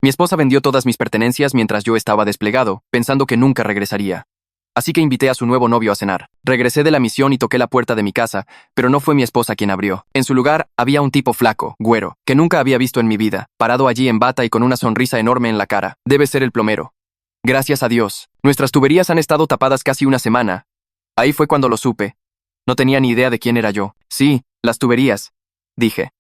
Mi esposa vendió todas mis pertenencias mientras yo estaba desplegado, pensando que nunca regresaría. Así que invité a su nuevo novio a cenar. Regresé de la misión y toqué la puerta de mi casa, pero no fue mi esposa quien abrió. En su lugar, había un tipo flaco, güero, que nunca había visto en mi vida, parado allí en bata y con una sonrisa enorme en la cara. Debe ser el plomero. Gracias a Dios. Nuestras tuberías han estado tapadas casi una semana. Ahí fue cuando lo supe. No tenía ni idea de quién era yo. Sí, las tuberías, dije.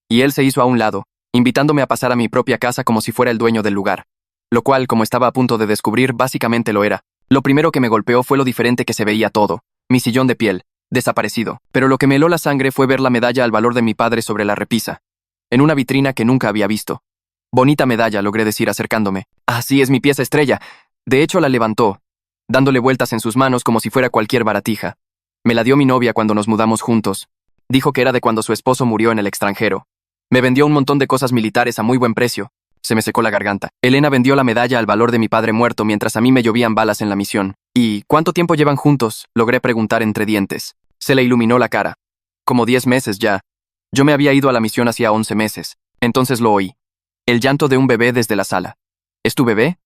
Y él se hizo a un lado, invitándome a pasar a mi propia casa como si fuera el dueño del lugar. Lo cual, como estaba a punto de descubrir, básicamente lo era. Lo primero que me golpeó fue lo diferente que se veía todo. Mi sillón de piel, desaparecido. Pero lo que me heló la sangre fue ver la medalla al valor de mi padre sobre la repisa, en una vitrina que nunca había visto. Bonita medalla, logré decir acercándome. Así es mi pieza estrella. De hecho, la levantó, dándole vueltas en sus manos como si fuera cualquier baratija. Me la dio mi novia cuando nos mudamos juntos. Dijo que era de cuando su esposo murió en el extranjero. Me vendió un montón de cosas militares a muy buen precio. Se me secó la garganta. Elena vendió la medalla al valor de mi padre muerto mientras a mí me llovían balas en la misión. ¿Y cuánto tiempo llevan juntos?, logré preguntar entre dientes. Se le iluminó la cara. Como 10 meses ya. Yo me había ido a la misión hacía 11 meses. Entonces lo oí. El llanto de un bebé desde la sala. ¿Es tu bebé?,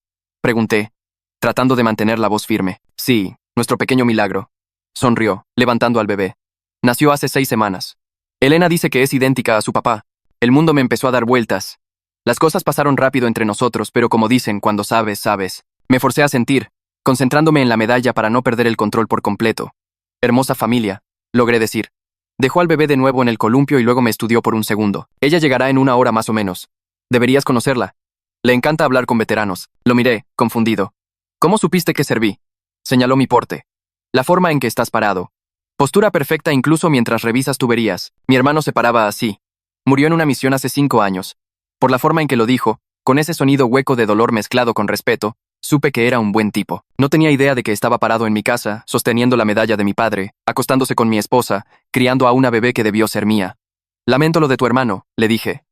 pregunté, tratando de mantener la voz firme. Sí, nuestro pequeño milagro. Sonrió, levantando al bebé. Nació hace 6 semanas. Elena dice que es idéntica a su papá. El mundo me empezó a dar vueltas. Las cosas pasaron rápido entre nosotros, pero como dicen, cuando sabes, sabes. Me forcé a sentir, concentrándome en la medalla para no perder el control por completo. Hermosa familia, logré decir. Dejó al bebé de nuevo en el columpio y luego me estudió por un segundo. Ella llegará en 1 hora más o menos. Deberías conocerla. Le encanta hablar con veteranos. Lo miré, confundido. ¿Cómo supiste que serví?, señaló mi porte. La forma en que estás parado. Postura perfecta incluso mientras revisas tuberías. Mi hermano se paraba así. Murió en una misión hace 5 años. Por la forma en que lo dijo, con ese sonido hueco de dolor mezclado con respeto, supe que era un buen tipo. No tenía idea de que estaba parado en mi casa, sosteniendo la medalla de mi padre, acostándose con mi esposa, criando a una bebé que debió ser mía. Lamento lo de tu hermano, le dije.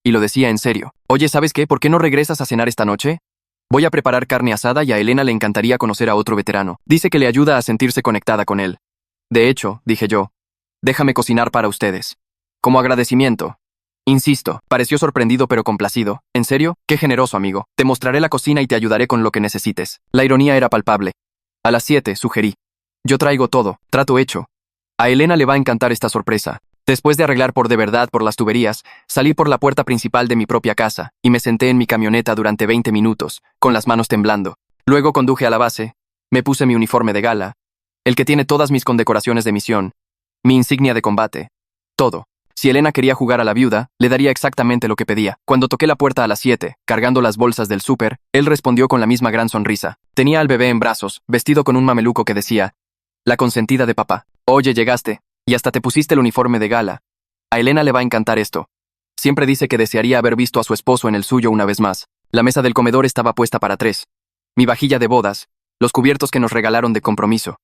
Y lo decía en serio. Oye, ¿sabes qué? ¿Por qué no regresas a cenar esta noche? Voy a preparar carne asada y a Elena le encantaría conocer a otro veterano. Dice que le ayuda a sentirse conectada con él. De hecho, dije yo, déjame cocinar para ustedes. Como agradecimiento. Insisto, pareció sorprendido pero complacido. ¿En serio? Qué generoso, amigo. Te mostraré la cocina y te ayudaré con lo que necesites. La ironía era palpable. A las 7, sugerí. Yo traigo todo, trato hecho. A Elena le va a encantar esta sorpresa. Después de arreglar de verdad por las tuberías, salí por la puerta principal de mi propia casa y me senté en mi camioneta durante 20 minutos, con las manos temblando. Luego conduje a la base, me puse mi uniforme de gala, el que tiene todas mis condecoraciones de misión, mi insignia de combate, todo. Si Elena quería jugar a la viuda, le daría exactamente lo que pedía. Cuando toqué la puerta a las 7, cargando las bolsas del súper, él respondió con la misma gran sonrisa. Tenía al bebé en brazos, vestido con un mameluco que decía, la consentida de papá. Oye, llegaste, y hasta te pusiste el uniforme de gala. A Elena le va a encantar esto. Siempre dice que desearía haber visto a su esposo en el suyo una vez más. La mesa del comedor estaba puesta para 3. Mi vajilla de bodas, los cubiertos que nos regalaron de compromiso.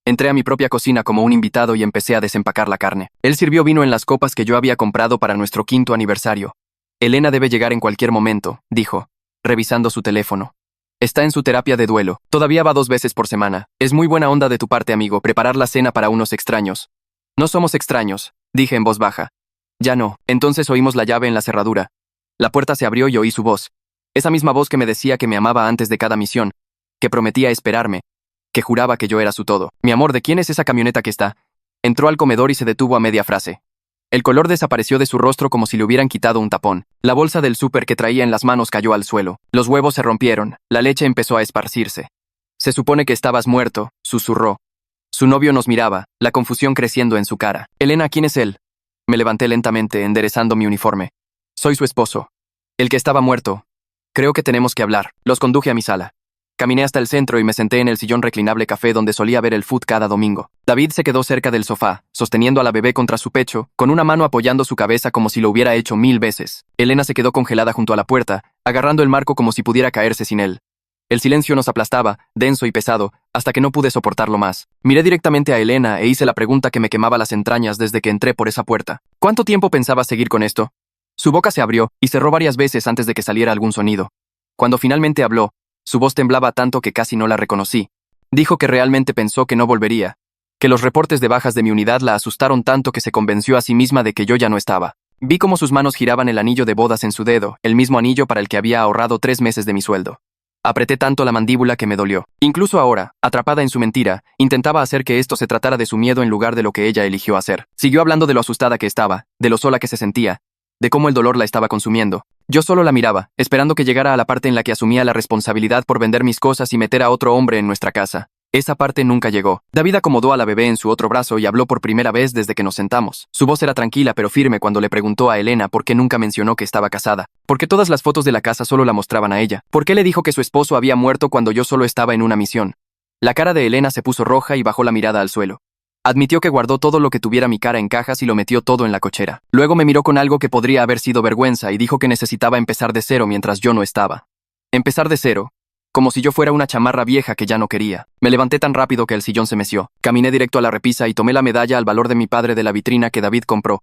Entré a mi propia cocina como un invitado y empecé a desempacar la carne. Él sirvió vino en las copas que yo había comprado para nuestro 5º aniversario. Elena debe llegar en cualquier momento, dijo, revisando su teléfono. Está en su terapia de duelo. Todavía va 2 veces por semana. Es muy buena onda de tu parte, amigo, preparar la cena para unos extraños. No somos extraños, dije en voz baja. Ya no. Entonces oímos la llave en la cerradura. La puerta se abrió y oí su voz. Esa misma voz que me decía que me amaba antes de cada misión, que prometía esperarme, que juraba que yo era su todo. Mi amor, ¿de quién es esa camioneta que está? Entró al comedor y se detuvo a media frase. El color desapareció de su rostro como si le hubieran quitado un tapón. La bolsa del súper que traía en las manos cayó al suelo. Los huevos se rompieron. La leche empezó a esparcirse. Se supone que estabas muerto, susurró. Su novio nos miraba, la confusión creciendo en su cara. Elena, ¿quién es él? Me levanté lentamente, enderezando mi uniforme. Soy su esposo. El que estaba muerto. Creo que tenemos que hablar. Los conduje a mi sala. Caminé hasta el centro y me senté en el sillón reclinable café donde solía ver el fútbol cada domingo. David se quedó cerca del sofá, sosteniendo a la bebé contra su pecho, con una mano apoyando su cabeza como si lo hubiera hecho 1000 veces. Elena se quedó congelada junto a la puerta, agarrando el marco como si pudiera caerse sin él. El silencio nos aplastaba, denso y pesado, hasta que no pude soportarlo más. Miré directamente a Elena e hice la pregunta que me quemaba las entrañas desde que entré por esa puerta. ¿Cuánto tiempo pensabas seguir con esto? Su boca se abrió y cerró varias veces antes de que saliera algún sonido. Cuando finalmente habló, su voz temblaba tanto que casi no la reconocí. Dijo que realmente pensó que no volvería, que los reportes de bajas de mi unidad la asustaron tanto que se convenció a sí misma de que yo ya no estaba. Vi cómo sus manos giraban el anillo de bodas en su dedo, el mismo anillo para el que había ahorrado 3 meses de mi sueldo. Apreté tanto la mandíbula que me dolió. Incluso ahora, atrapada en su mentira, intentaba hacer que esto se tratara de su miedo en lugar de lo que ella eligió hacer. Siguió hablando de lo asustada que estaba, de lo sola que se sentía, de cómo el dolor la estaba consumiendo. Yo solo la miraba, esperando que llegara a la parte en la que asumía la responsabilidad por vender mis cosas y meter a otro hombre en nuestra casa. Esa parte nunca llegó. David acomodó a la bebé en su otro brazo y habló por primera vez desde que nos sentamos. Su voz era tranquila pero firme cuando le preguntó a Elena por qué nunca mencionó que estaba casada. ¿Por qué todas las fotos de la casa solo la mostraban a ella? ¿Por qué le dijo que su esposo había muerto cuando yo solo estaba en una misión? La cara de Elena se puso roja y bajó la mirada al suelo. Admitió que guardó todo lo que tuviera mi cara en cajas y lo metió todo en la cochera. Luego me miró con algo que podría haber sido vergüenza y dijo que necesitaba empezar de cero mientras yo no estaba. Empezar de cero. Como si yo fuera una chamarra vieja que ya no quería. Me levanté tan rápido que el sillón se meció. Caminé directo a la repisa y tomé la medalla al valor de mi padre de la vitrina que David compró.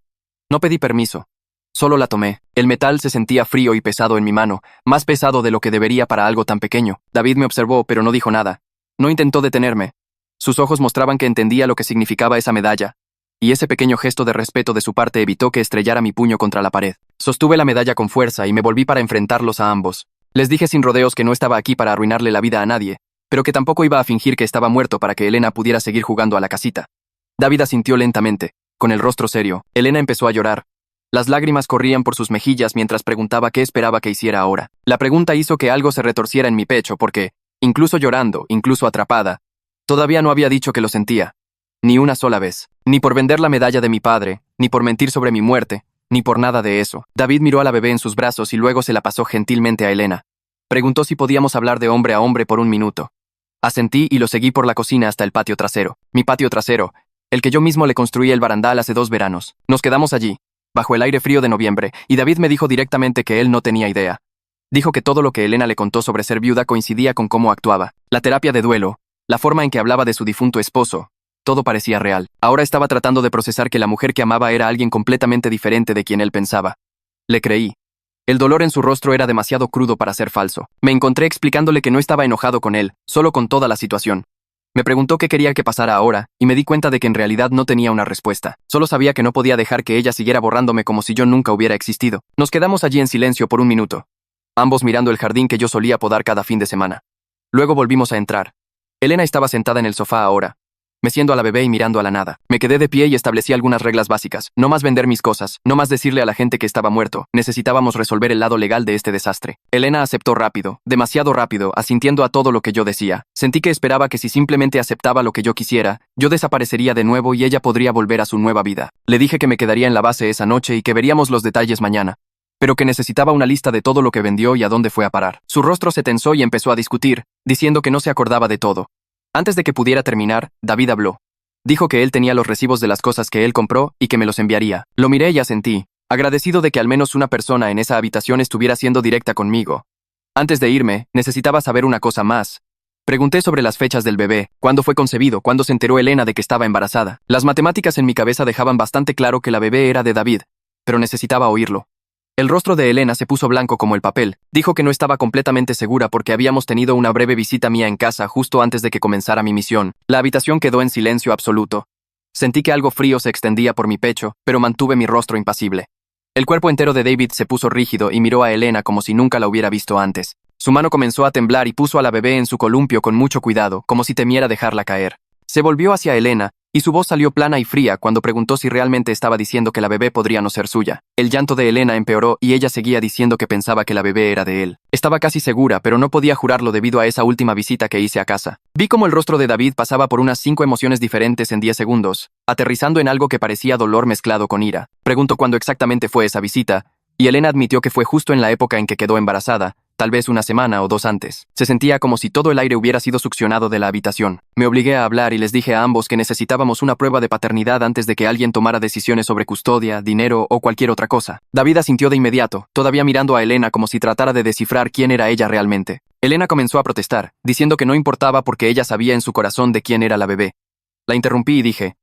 No pedí permiso. Solo la tomé. El metal se sentía frío y pesado en mi mano, más pesado de lo que debería para algo tan pequeño. David me observó, pero no dijo nada. No intentó detenerme. Sus ojos mostraban que entendía lo que significaba esa medalla, y ese pequeño gesto de respeto de su parte evitó que estrellara mi puño contra la pared. Sostuve la medalla con fuerza y me volví para enfrentarlos a ambos. Les dije sin rodeos que no estaba aquí para arruinarle la vida a nadie, pero que tampoco iba a fingir que estaba muerto para que Elena pudiera seguir jugando a la casita. David asintió lentamente, con el rostro serio. Elena empezó a llorar. Las lágrimas corrían por sus mejillas mientras preguntaba qué esperaba que hiciera ahora. La pregunta hizo que algo se retorciera en mi pecho porque, incluso llorando, incluso atrapada, todavía no había dicho que lo sentía. Ni una sola vez. Ni por vender la medalla de mi padre, ni por mentir sobre mi muerte, ni por nada de eso. David miró a la bebé en sus brazos y luego se la pasó gentilmente a Elena. Preguntó si podíamos hablar de hombre a hombre por un minuto. Asentí y lo seguí por la cocina hasta el patio trasero. Mi patio trasero, el que yo mismo le construí el barandal hace 2 veranos. Nos quedamos allí, bajo el aire frío de noviembre, y David me dijo directamente que él no tenía idea. Dijo que todo lo que Elena le contó sobre ser viuda coincidía con cómo actuaba. La terapia de duelo, la forma en que hablaba de su difunto esposo, todo parecía real. Ahora estaba tratando de procesar que la mujer que amaba era alguien completamente diferente de quien él pensaba. Le creí. El dolor en su rostro era demasiado crudo para ser falso. Me encontré explicándole que no estaba enojado con él, solo con toda la situación. Me preguntó qué quería que pasara ahora, y me di cuenta de que en realidad no tenía una respuesta. Solo sabía que no podía dejar que ella siguiera borrándome como si yo nunca hubiera existido. Nos quedamos allí en silencio por un minuto, ambos mirando el jardín que yo solía podar cada fin de semana. Luego volvimos a entrar. Elena estaba sentada en el sofá ahora, meciendo a la bebé y mirando a la nada. Me quedé de pie y establecí algunas reglas básicas. No más vender mis cosas, no más decirle a la gente que estaba muerto. Necesitábamos resolver el lado legal de este desastre. Elena aceptó rápido, demasiado rápido, asintiendo a todo lo que yo decía. Sentí que esperaba que si simplemente aceptaba lo que yo quisiera, yo desaparecería de nuevo y ella podría volver a su nueva vida. Le dije que me quedaría en la base esa noche y que veríamos los detalles mañana, pero que necesitaba una lista de todo lo que vendió y a dónde fue a parar. Su rostro se tensó y empezó a discutir, diciendo que no se acordaba de todo. Antes de que pudiera terminar, David habló. Dijo que él tenía los recibos de las cosas que él compró y que me los enviaría. Lo miré y asentí, agradecido de que al menos una persona en esa habitación estuviera siendo directa conmigo. Antes de irme, necesitaba saber una cosa más. Pregunté sobre las fechas del bebé, cuándo fue concebido, cuándo se enteró Elena de que estaba embarazada. Las matemáticas en mi cabeza dejaban bastante claro que la bebé era de David, pero necesitaba oírlo. El rostro de Elena se puso blanco como el papel. Dijo que no estaba completamente segura porque habíamos tenido una breve visita mía en casa justo antes de que comenzara mi misión. La habitación quedó en silencio absoluto. Sentí que algo frío se extendía por mi pecho, pero mantuve mi rostro impasible. El cuerpo entero de David se puso rígido y miró a Elena como si nunca la hubiera visto antes. Su mano comenzó a temblar y puso a la bebé en su columpio con mucho cuidado, como si temiera dejarla caer. Se volvió hacia Elena, y su voz salió plana y fría cuando preguntó si realmente estaba diciendo que la bebé podría no ser suya. El llanto de Elena empeoró y ella seguía diciendo que pensaba que la bebé era de él. Estaba casi segura, pero no podía jurarlo debido a esa última visita que hice a casa. Vi cómo el rostro de David pasaba por unas 5 emociones diferentes en 10 segundos, aterrizando en algo que parecía dolor mezclado con ira. Preguntó cuándo exactamente fue esa visita, y Elena admitió que fue justo en la época en que quedó embarazada, tal vez una semana o 2 antes. Se sentía como si todo el aire hubiera sido succionado de la habitación. Me obligué a hablar y les dije a ambos que necesitábamos una prueba de paternidad antes de que alguien tomara decisiones sobre custodia, dinero o cualquier otra cosa. David asintió de inmediato, todavía mirando a Elena como si tratara de descifrar quién era ella realmente. Elena comenzó a protestar, diciendo que no importaba porque ella sabía en su corazón de quién era la bebé. La interrumpí y dije,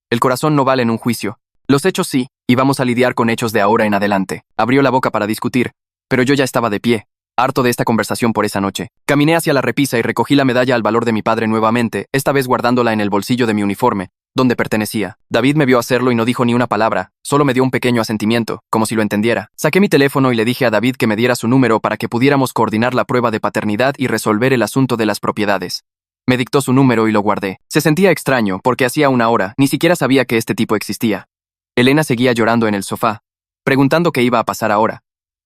el corazón no vale en un juicio. Los hechos sí, y vamos a lidiar con hechos de ahora en adelante. Abrió la boca para discutir, pero yo ya estaba de pie, harto de esta conversación por esa noche. Caminé hacia la repisa y recogí la medalla al valor de mi padre nuevamente, esta vez guardándola en el bolsillo de mi uniforme, dónde pertenecía. David me vio hacerlo y no dijo ni una palabra, solo me dio un pequeño asentimiento, como si lo entendiera. Saqué mi teléfono y le dije a David que me diera su número para que pudiéramos coordinar la prueba de paternidad y resolver el asunto de las propiedades. Me dictó su número y lo guardé. Se sentía extraño, porque hacía una hora, ni siquiera sabía que este tipo existía. Elena seguía llorando en el sofá, preguntando qué iba a pasar ahora.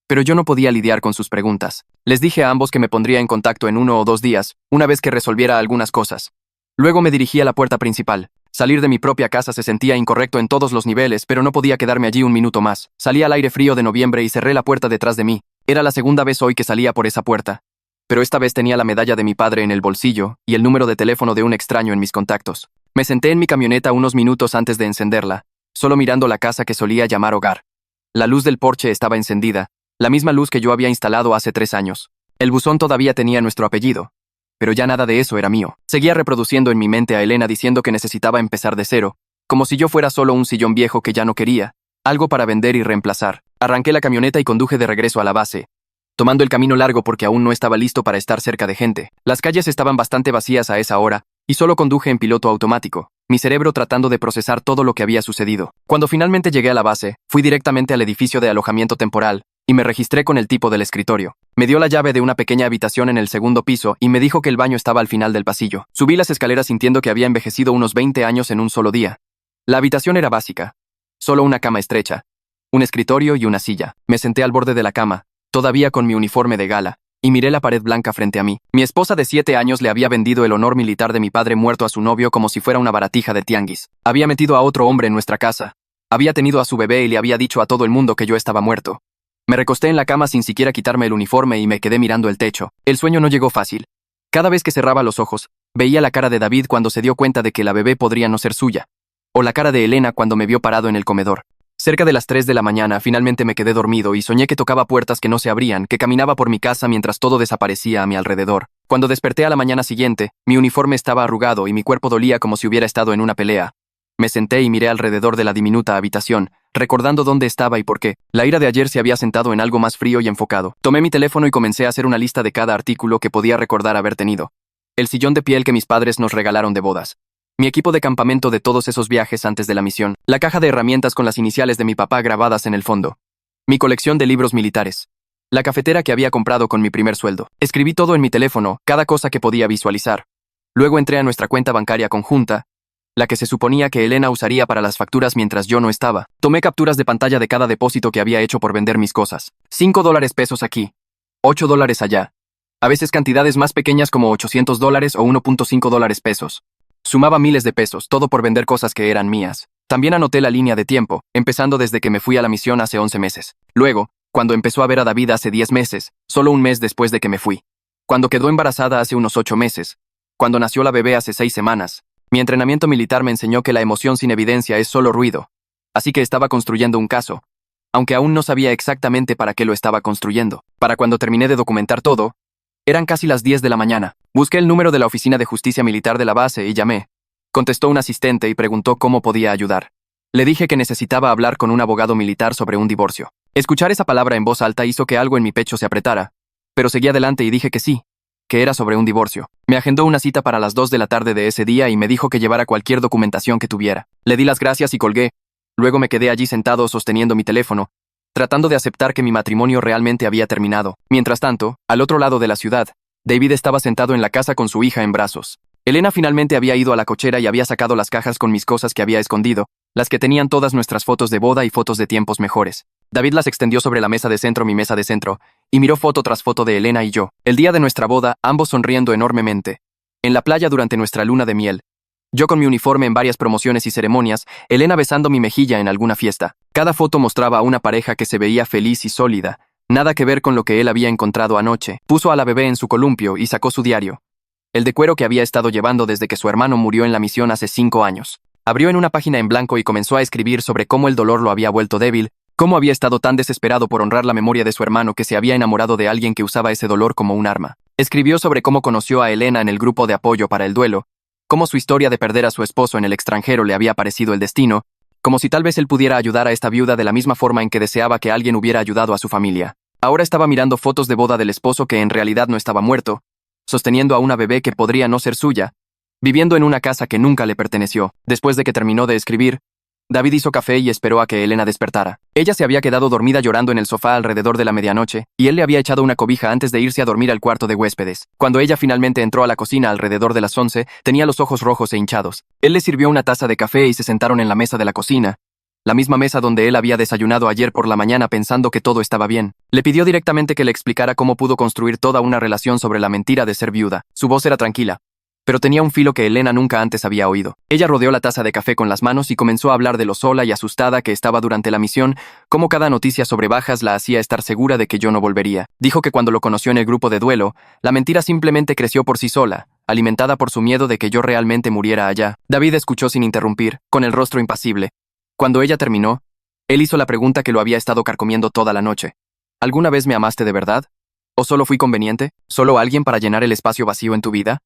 Pero yo no podía lidiar con sus preguntas. Les dije a ambos que me pondría en contacto en 1 o 2 días, una vez que resolviera algunas cosas. Luego me dirigí a la puerta principal. Salir de mi propia casa se sentía incorrecto en todos los niveles, pero no podía quedarme allí un minuto más. Salí al aire frío de noviembre y cerré la puerta detrás de mí. Era la segunda vez hoy que salía por esa puerta. Pero esta vez tenía la medalla de mi padre en el bolsillo y el número de teléfono de un extraño en mis contactos. Me senté en mi camioneta unos minutos antes de encenderla, solo mirando la casa que solía llamar hogar. La luz del porche estaba encendida, la misma luz que yo había instalado hace 3 años. El buzón todavía tenía nuestro apellido, pero ya nada de eso era mío. Seguía reproduciendo en mi mente a Elena diciendo que necesitaba empezar de cero, como si yo fuera solo un sillón viejo que ya no quería, algo para vender y reemplazar. Arranqué la camioneta y conduje de regreso a la base, tomando el camino largo porque aún no estaba listo para estar cerca de gente. Las calles estaban bastante vacías a esa hora, y solo conduje en piloto automático, mi cerebro tratando de procesar todo lo que había sucedido. Cuando finalmente llegué a la base, fui directamente al edificio de alojamiento temporal, y me registré con el tipo del escritorio. Me dio la llave de una pequeña habitación en el segundo piso y me dijo que el baño estaba al final del pasillo. Subí las escaleras sintiendo que había envejecido unos 20 años en un solo día. La habitación era básica. Solo una cama estrecha, un escritorio y una silla. Me senté al borde de la cama, todavía con mi uniforme de gala, y miré la pared blanca frente a mí. Mi esposa de 7 años le había vendido el honor militar de mi padre muerto a su novio como si fuera una baratija de tianguis. Había metido a otro hombre en nuestra casa. Había tenido a su bebé y le había dicho a todo el mundo que yo estaba muerto. Me recosté en la cama sin siquiera quitarme el uniforme y me quedé mirando el techo. El sueño no llegó fácil. Cada vez que cerraba los ojos, veía la cara de David cuando se dio cuenta de que la bebé podría no ser suya, o la cara de Elena cuando me vio parado en el comedor. Cerca de las 3 de la mañana, finalmente me quedé dormido y soñé que tocaba puertas que no se abrían, que caminaba por mi casa mientras todo desaparecía a mi alrededor. Cuando desperté a la mañana siguiente, mi uniforme estaba arrugado y mi cuerpo dolía como si hubiera estado en una pelea. Me senté y miré alrededor de la diminuta habitación, recordando dónde estaba y por qué. La ira de ayer se había sentado en algo más frío y enfocado. Tomé mi teléfono y comencé a hacer una lista de cada artículo que podía recordar haber tenido. El sillón de piel que mis padres nos regalaron de bodas. Mi equipo de campamento de todos esos viajes antes de la misión. La caja de herramientas con las iniciales de mi papá grabadas en el fondo. Mi colección de libros militares. La cafetera que había comprado con mi primer sueldo. Escribí todo en mi teléfono, cada cosa que podía visualizar. Luego entré a nuestra cuenta bancaria conjunta, la que se suponía que Elena usaría para las facturas mientras yo no estaba. Tomé capturas de pantalla de cada depósito que había hecho por vender mis cosas. $5 pesos aquí, $8 allá. A veces cantidades más pequeñas como $800 o $1.5 pesos. Sumaba miles de pesos, todo por vender cosas que eran mías. También anoté la línea de tiempo, empezando desde que me fui a la misión hace 11 meses. Luego, cuando empezó a ver a David hace 10 meses, solo un mes después de que me fui. Cuando quedó embarazada hace unos 8 meses. Cuando nació la bebé hace 6 semanas. Mi entrenamiento militar me enseñó que la emoción sin evidencia es solo ruido. Así que estaba construyendo un caso, aunque aún no sabía exactamente para qué lo estaba construyendo. Para cuando terminé de documentar todo, eran casi las 10 de la mañana. Busqué el número de la oficina de justicia militar de la base y llamé. Contestó un asistente y preguntó cómo podía ayudar. Le dije que necesitaba hablar con un abogado militar sobre un divorcio. Escuchar esa palabra en voz alta hizo que algo en mi pecho se apretara, pero seguí adelante y dije que sí, que era sobre un divorcio. Me agendó una cita para las 2 de la tarde de ese día y me dijo que llevara cualquier documentación que tuviera. Le di las gracias y colgué. Luego me quedé allí sentado sosteniendo mi teléfono, tratando de aceptar que mi matrimonio realmente había terminado. Mientras tanto, al otro lado de la ciudad, David estaba sentado en la casa con su hija en brazos. Elena finalmente había ido a la cochera y había sacado las cajas con mis cosas que había escondido, las que tenían todas nuestras fotos de boda y fotos de tiempos mejores. David las extendió sobre la mesa de centro, mi mesa de centro, y miró foto tras foto de Elena y yo. El día de nuestra boda, ambos sonriendo enormemente. En la playa durante nuestra luna de miel. Yo con mi uniforme en varias promociones y ceremonias, Elena besando mi mejilla en alguna fiesta. Cada foto mostraba a una pareja que se veía feliz y sólida, nada que ver con lo que él había encontrado anoche. Puso a la bebé en su columpio y sacó su diario. El de cuero que había estado llevando desde que su hermano murió en la misión hace 5 años. Abrió en una página en blanco y comenzó a escribir sobre cómo el dolor lo había vuelto débil, cómo había estado tan desesperado por honrar la memoria de su hermano que se había enamorado de alguien que usaba ese dolor como un arma. Escribió sobre cómo conoció a Elena en el grupo de apoyo para el duelo, cómo su historia de perder a su esposo en el extranjero le había parecido el destino, como si tal vez él pudiera ayudar a esta viuda de la misma forma en que deseaba que alguien hubiera ayudado a su familia. Ahora estaba mirando fotos de boda del esposo que en realidad no estaba muerto, sosteniendo a una bebé que podría no ser suya, viviendo en una casa que nunca le perteneció. Después de que terminó de escribir, David hizo café y esperó a que Elena despertara. Ella se había quedado dormida llorando en el sofá alrededor de la medianoche, y él le había echado una cobija antes de irse a dormir al cuarto de huéspedes. Cuando ella finalmente entró a la cocina alrededor de las 11, tenía los ojos rojos e hinchados. Él le sirvió una taza de café y se sentaron en la mesa de la cocina, la misma mesa donde él había desayunado ayer por la mañana pensando que todo estaba bien. Le pidió directamente que le explicara cómo pudo construir toda una relación sobre la mentira de ser viuda. Su voz era tranquila, pero tenía un filo que Elena nunca antes había oído. Ella rodeó la taza de café con las manos y comenzó a hablar de lo sola y asustada que estaba durante la misión, cómo cada noticia sobre bajas la hacía estar segura de que yo no volvería. Dijo que cuando lo conoció en el grupo de duelo, la mentira simplemente creció por sí sola, alimentada por su miedo de que yo realmente muriera allá. David escuchó sin interrumpir, con el rostro impasible. Cuando ella terminó, él hizo la pregunta que lo había estado carcomiendo toda la noche. ¿Alguna vez me amaste de verdad? ¿O solo fui conveniente? ¿Solo alguien para llenar el espacio vacío en tu vida?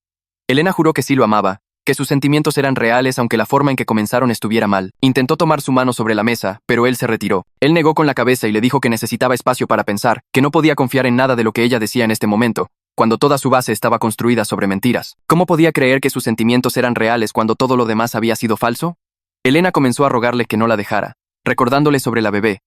Elena juró que sí lo amaba, que sus sentimientos eran reales aunque la forma en que comenzaron estuviera mal. Intentó tomar su mano sobre la mesa, pero él se retiró. Él negó con la cabeza y le dijo que necesitaba espacio para pensar, que no podía confiar en nada de lo que ella decía en este momento, cuando toda su base estaba construida sobre mentiras. ¿Cómo podía creer que sus sentimientos eran reales cuando todo lo demás había sido falso? Elena comenzó a rogarle que no la dejara, recordándole sobre la bebé,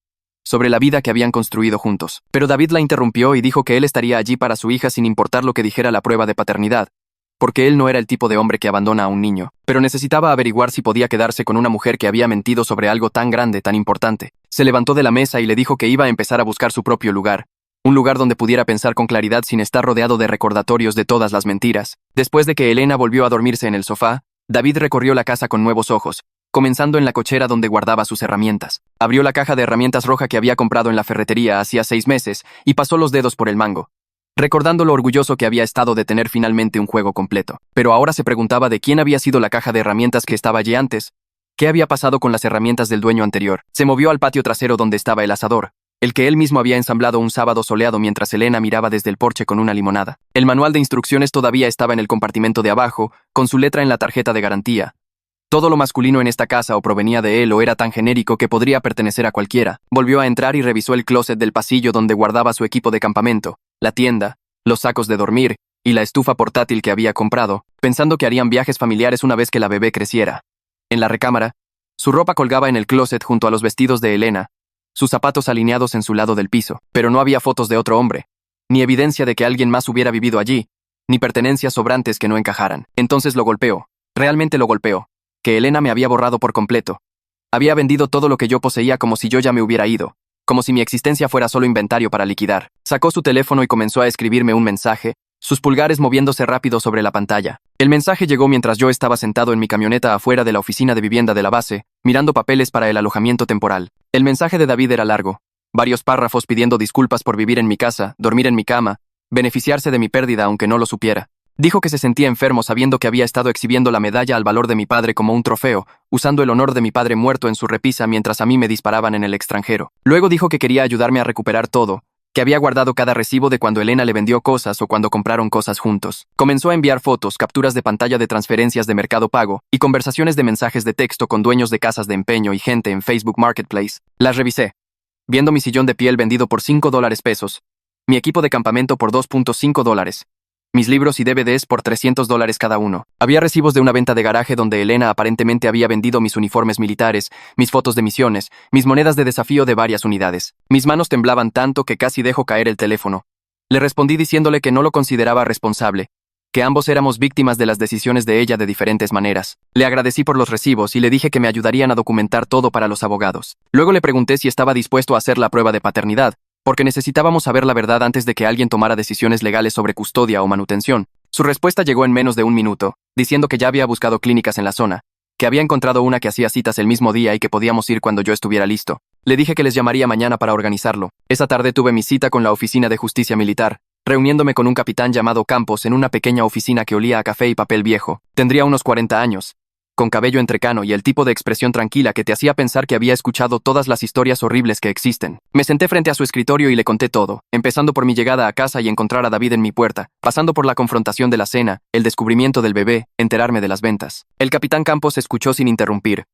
sobre la vida que habían construido juntos. Pero David la interrumpió y dijo que él estaría allí para su hija sin importar lo que dijera la prueba de paternidad, porque él no era el tipo de hombre que abandona a un niño, pero necesitaba averiguar si podía quedarse con una mujer que había mentido sobre algo tan grande, tan importante. Se levantó de la mesa y le dijo que iba a empezar a buscar su propio lugar, un lugar donde pudiera pensar con claridad sin estar rodeado de recordatorios de todas las mentiras. Después de que Elena volvió a dormirse en el sofá, David recorrió la casa con nuevos ojos, comenzando en la cochera donde guardaba sus herramientas. Abrió la caja de herramientas roja que había comprado en la ferretería hacía 6 meses y pasó los dedos por el mango, recordando lo orgulloso que había estado de tener finalmente un juego completo. Pero ahora se preguntaba de quién había sido la caja de herramientas que estaba allí antes. ¿Qué había pasado con las herramientas del dueño anterior? Se movió al patio trasero donde estaba el asador, el que él mismo había ensamblado un sábado soleado mientras Elena miraba desde el porche con una limonada. El manual de instrucciones todavía estaba en el compartimento de abajo, con su letra en la tarjeta de garantía. Todo lo masculino en esta casa o provenía de él o era tan genérico que podría pertenecer a cualquiera. Volvió a entrar y revisó el closet del pasillo donde guardaba su equipo de campamento, la tienda, los sacos de dormir y la estufa portátil que había comprado, pensando que harían viajes familiares una vez que la bebé creciera. En la recámara, su ropa colgaba en el closet junto a los vestidos de Elena, sus zapatos alineados en su lado del piso, pero no había fotos de otro hombre, ni evidencia de que alguien más hubiera vivido allí, ni pertenencias sobrantes que no encajaran. Entonces lo golpeó, realmente lo golpeó, que Elena me había borrado por completo. Había vendido todo lo que yo poseía como si yo ya me hubiera ido, como si mi existencia fuera solo inventario para liquidar. Sacó su teléfono y comenzó a escribirme un mensaje, sus pulgares moviéndose rápido sobre la pantalla. El mensaje llegó mientras yo estaba sentado en mi camioneta afuera de la oficina de vivienda de la base, mirando papeles para el alojamiento temporal. El mensaje de David era largo, varios párrafos pidiendo disculpas por vivir en mi casa, dormir en mi cama, beneficiarse de mi pérdida aunque no lo supiera. Dijo que se sentía enfermo sabiendo que había estado exhibiendo la medalla al valor de mi padre como un trofeo, usando el honor de mi padre muerto en su repisa mientras a mí me disparaban en el extranjero. Luego dijo que quería ayudarme a recuperar todo, que había guardado cada recibo de cuando Elena le vendió cosas o cuando compraron cosas juntos. Comenzó a enviar fotos, capturas de pantalla de transferencias de Mercado Pago y conversaciones de mensajes de texto con dueños de casas de empeño y gente en Facebook Marketplace. Las revisé, viendo mi sillón de piel vendido por $5, mi equipo de campamento por $2.5, mis libros y DVDs por $300 cada uno. Había recibos de una venta de garaje donde Elena aparentemente había vendido mis uniformes militares, mis fotos de misiones, mis monedas de desafío de varias unidades. Mis manos temblaban tanto que casi dejó caer el teléfono. Le respondí diciéndole que no lo consideraba responsable, que ambos éramos víctimas de las decisiones de ella de diferentes maneras. Le agradecí por los recibos y le dije que me ayudarían a documentar todo para los abogados. Luego le pregunté si estaba dispuesto a hacer la prueba de paternidad, porque necesitábamos saber la verdad antes de que alguien tomara decisiones legales sobre custodia o manutención. Su respuesta llegó en menos de un minuto, diciendo que ya había buscado clínicas en la zona, que había encontrado una que hacía citas el mismo día y que podíamos ir cuando yo estuviera listo. Le dije que les llamaría mañana para organizarlo. Esa tarde tuve mi cita con la Oficina de Justicia Militar, reuniéndome con un capitán llamado Campos en una pequeña oficina que olía a café y papel viejo. Tendría unos 40 años. Con cabello entrecano y el tipo de expresión tranquila que te hacía pensar que había escuchado todas las historias horribles que existen. Me senté frente a su escritorio y le conté todo, empezando por mi llegada a casa y encontrar a David en mi puerta, pasando por la confrontación de la cena, el descubrimiento del bebé, enterarme de las ventas. El capitán Campos escuchó sin interrumpir,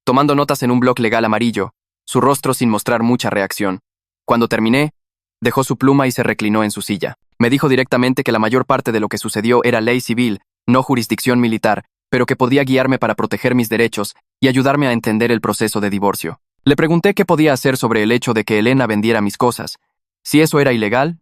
tomando notas en un bloc legal amarillo, su rostro sin mostrar mucha reacción. Cuando terminé, dejó su pluma y se reclinó en su silla. Me dijo directamente que la mayor parte de lo que sucedió era ley civil, no jurisdicción militar, pero que podía guiarme para proteger mis derechos y ayudarme a entender el proceso de divorcio. Le pregunté qué podía hacer sobre el hecho de que Elena vendiera mis cosas, si eso era ilegal,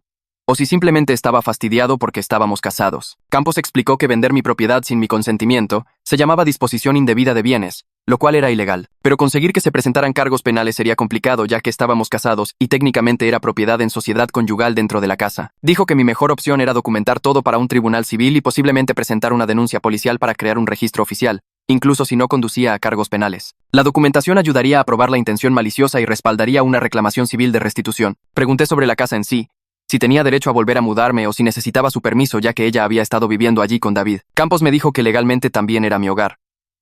o si simplemente estaba fastidiado porque estábamos casados. Campos explicó que vender mi propiedad sin mi consentimiento se llamaba disposición indebida de bienes, lo cual era ilegal. Pero conseguir que se presentaran cargos penales sería complicado ya que estábamos casados y técnicamente era propiedad en sociedad conyugal dentro de la casa. Dijo que mi mejor opción era documentar todo para un tribunal civil y posiblemente presentar una denuncia policial para crear un registro oficial, incluso si no conducía a cargos penales. La documentación ayudaría a probar la intención maliciosa y respaldaría una reclamación civil de restitución. Pregunté sobre la casa en sí, si tenía derecho a volver a mudarme o si necesitaba su permiso ya que ella había estado viviendo allí con David. Campos me dijo que legalmente también era mi hogar.